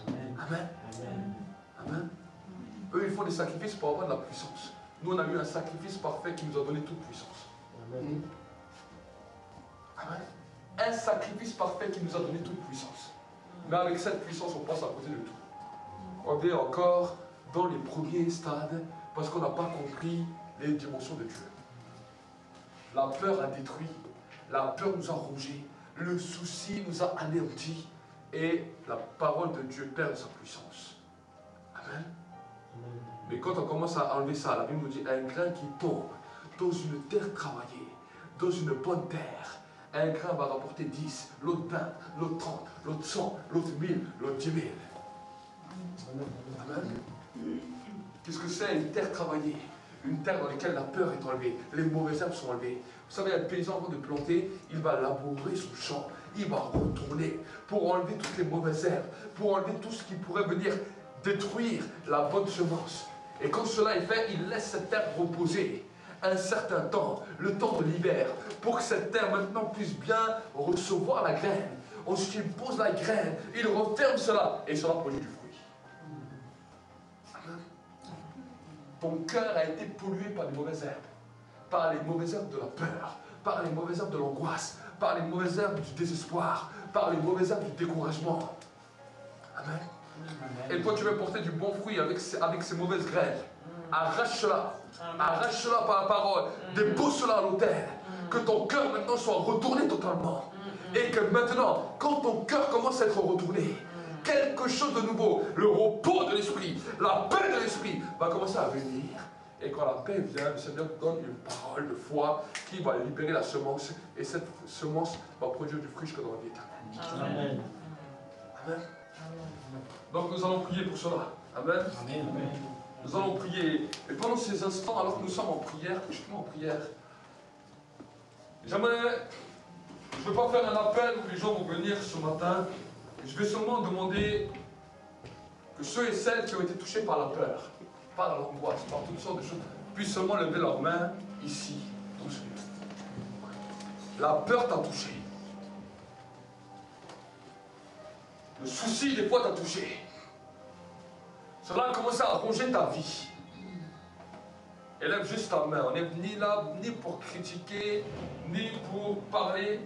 Amen. Amen. Amen. Amen. Eux, ils font des sacrifices pour avoir de la puissance. Nous, on a eu un sacrifice parfait qui nous a donné toute puissance. Amen. Amen. Un sacrifice parfait qui nous a donné toute puissance. Mais avec cette puissance, on passe à côté de tout. On est encore dans les premiers stades parce qu'on n'a pas compris les dimensions de Dieu. La peur a détruit, la peur nous a rongés, le souci nous a anéantis et la parole de Dieu perd sa puissance. Amen. Mais quand on commence à enlever ça, la Bible nous dit un grain qui tombe dans une terre travaillée, dans une bonne terre, un grain va rapporter 10, l'autre 20, l'autre 30, l'autre 100, l'autre 1000, l'autre 10 000. Amen. Qu'est-ce que c'est une terre travaillée? Une terre dans laquelle la peur est enlevée, les mauvaises herbes sont enlevées. Vous savez, un paysan avant de planter, il va labourer son champ, il va retourner pour enlever toutes les mauvaises herbes, pour enlever tout ce qui pourrait venir détruire la bonne semence. Et quand cela est fait, il laisse cette terre reposer un certain temps, le temps de l'hiver, pour que cette terre maintenant puisse bien recevoir la graine. Ensuite, il pose la graine, il referme cela, et cela produit du fruit. Amen. Ton cœur a été pollué par les mauvaises herbes, par les mauvaises herbes de la peur, par les mauvaises herbes de l'angoisse, par les mauvaises herbes du désespoir, par les mauvaises herbes du découragement. Amen. Et toi, tu veux porter du bon fruit avec ces mauvaises graines. Arrache cela. Arrache cela par la parole. Dépose cela à l'autel. Que ton cœur maintenant soit retourné totalement. Et que maintenant, quand ton cœur commence à être retourné, quelque chose de nouveau, le repos de l'esprit, la paix de l'esprit va commencer à venir. Et quand la paix vient, le Seigneur donne une parole de foi qui va libérer la semence. Et cette semence va produire du fruit jusqu'à dans la vie éternelle. Amen. Amen. Donc nous allons prier pour cela. Amen. Amen. Nous allons prier. Et pendant ces instants, alors que nous sommes en prière, justement en prière, je ne vais pas faire un appel où les gens vont venir ce matin. Je vais seulement demander que ceux et celles qui ont été touchés par la peur, par l'angoisse, par toutes sortes de choses, puissent seulement lever leurs mains ici, dans ce lieu. La peur t'a touché. Le souci, des fois, t'a touché. Cela a commencé à ronger ta vie. Élève juste ta main. On n'est ni là, ni pour critiquer, ni pour parler.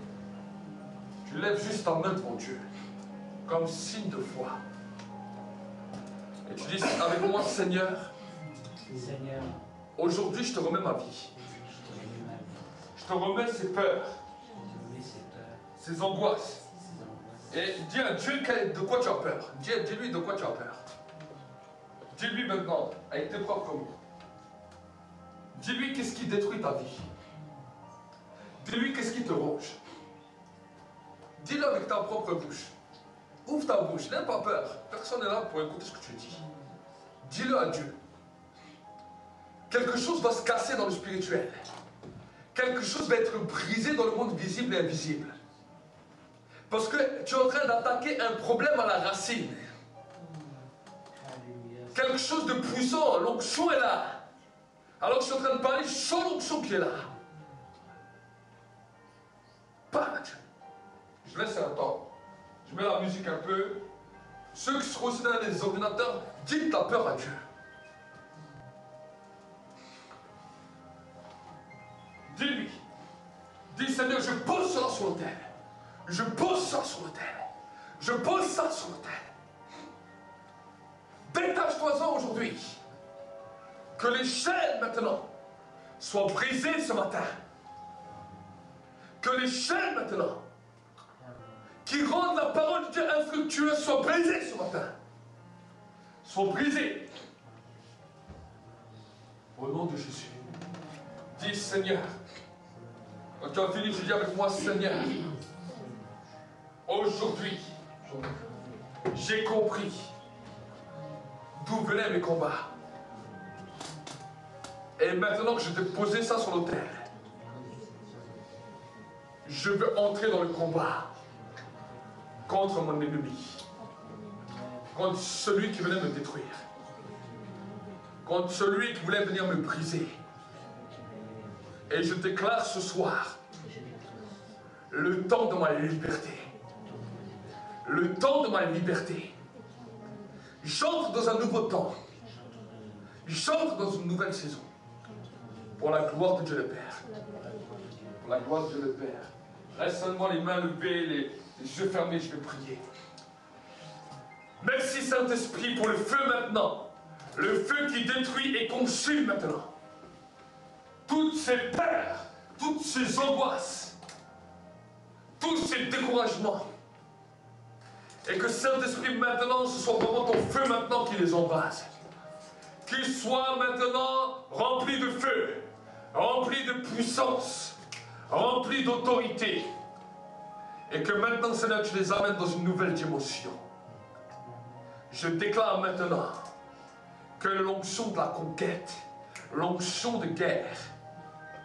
Tu lèves juste ta main devant Dieu, comme signe de foi. Et tu dis avec moi, Seigneur, aujourd'hui je te remets ma vie. Je te remets ces peurs, ces angoisses. Et dis à Dieu de quoi tu as peur. Dis-lui de quoi tu as peur. Dis-lui maintenant, avec tes propres mots. Dis-lui qu'est-ce qui détruit ta vie. Dis-lui qu'est-ce qui te ronge. Dis-le avec ta propre bouche. Ouvre ta bouche, n'aie pas peur. Personne n'est là pour écouter ce que tu dis. Dis-le à Dieu. Quelque chose va se casser dans le spirituel. Quelque chose va être brisé dans le monde visible et invisible. Parce que tu es en train d'attaquer un problème à la racine. Quelque chose de puissant, l'onction est là. Alors que je suis en train de parler, je sens l'onction qui est là. Parle à Dieu. Je laisse un temps. Je mets la musique un peu. Ceux qui seront aussi dans les ordinateurs, dites ta peur à Dieu. Dis-lui. Dis Seigneur, je pose cela sur l'autel. Je pose ça sur l'autel. Je pose ça sur l'autel. Détache-toi-en aujourd'hui. Que les chaînes maintenant soient brisées ce matin. Que les chaînes maintenant qui rendent la parole de Dieu infructueuse soient brisées ce matin. Soient brisées. Au nom de Jésus. Dis Seigneur, Quand tu as fini, tu dis avec moi, Seigneur, aujourd'hui, j'ai compris d'où venaient mes combats. Et maintenant que je t'ai posé ça sur l'autel, je veux entrer dans le combat contre mon ennemi, contre celui qui venait me détruire, contre celui qui voulait venir me briser. Et je déclare ce soir le temps de ma liberté. Le temps de ma liberté. J'entre dans un nouveau temps. J'entre dans une nouvelle saison. Pour la gloire de Dieu le Père. Pour la gloire de Dieu le Père. Reste seulement les mains levées, les yeux fermés, je vais prier. Merci Saint-Esprit pour le feu maintenant. Le feu qui détruit et consume maintenant. Toutes ces peurs, toutes ces angoisses, tous ces découragements. Et que Saint-Esprit maintenant, ce soit vraiment ton feu maintenant qui les embrase. Qu'ils soient maintenant remplis de feu, remplis de puissance, remplis d'autorité. Et que maintenant, Seigneur, tu les amènes dans une nouvelle dimension. Je déclare maintenant que l'onction de la conquête, l'onction de guerre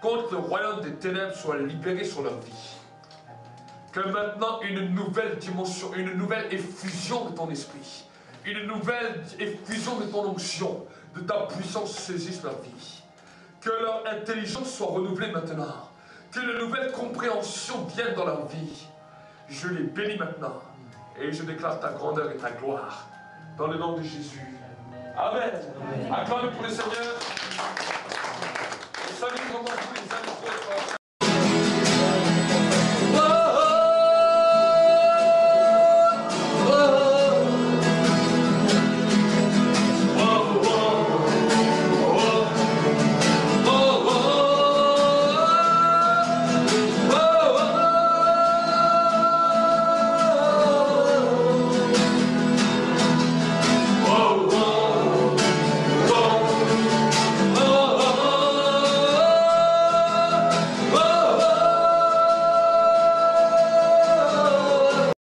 contre le royaume des ténèbres soit libérée sur leur vie. Que maintenant une nouvelle dimension, une nouvelle effusion de ton esprit, une nouvelle effusion de ton onction, de ta puissance saisisse leur vie. Que leur intelligence soit renouvelée maintenant. Qu'une nouvelle compréhension vienne dans leur vie. Je les bénis maintenant et je déclare ta grandeur et ta gloire dans le nom de Jésus. Amen. Acclamez pour le Seigneur. Et salut vraiment tous les amis.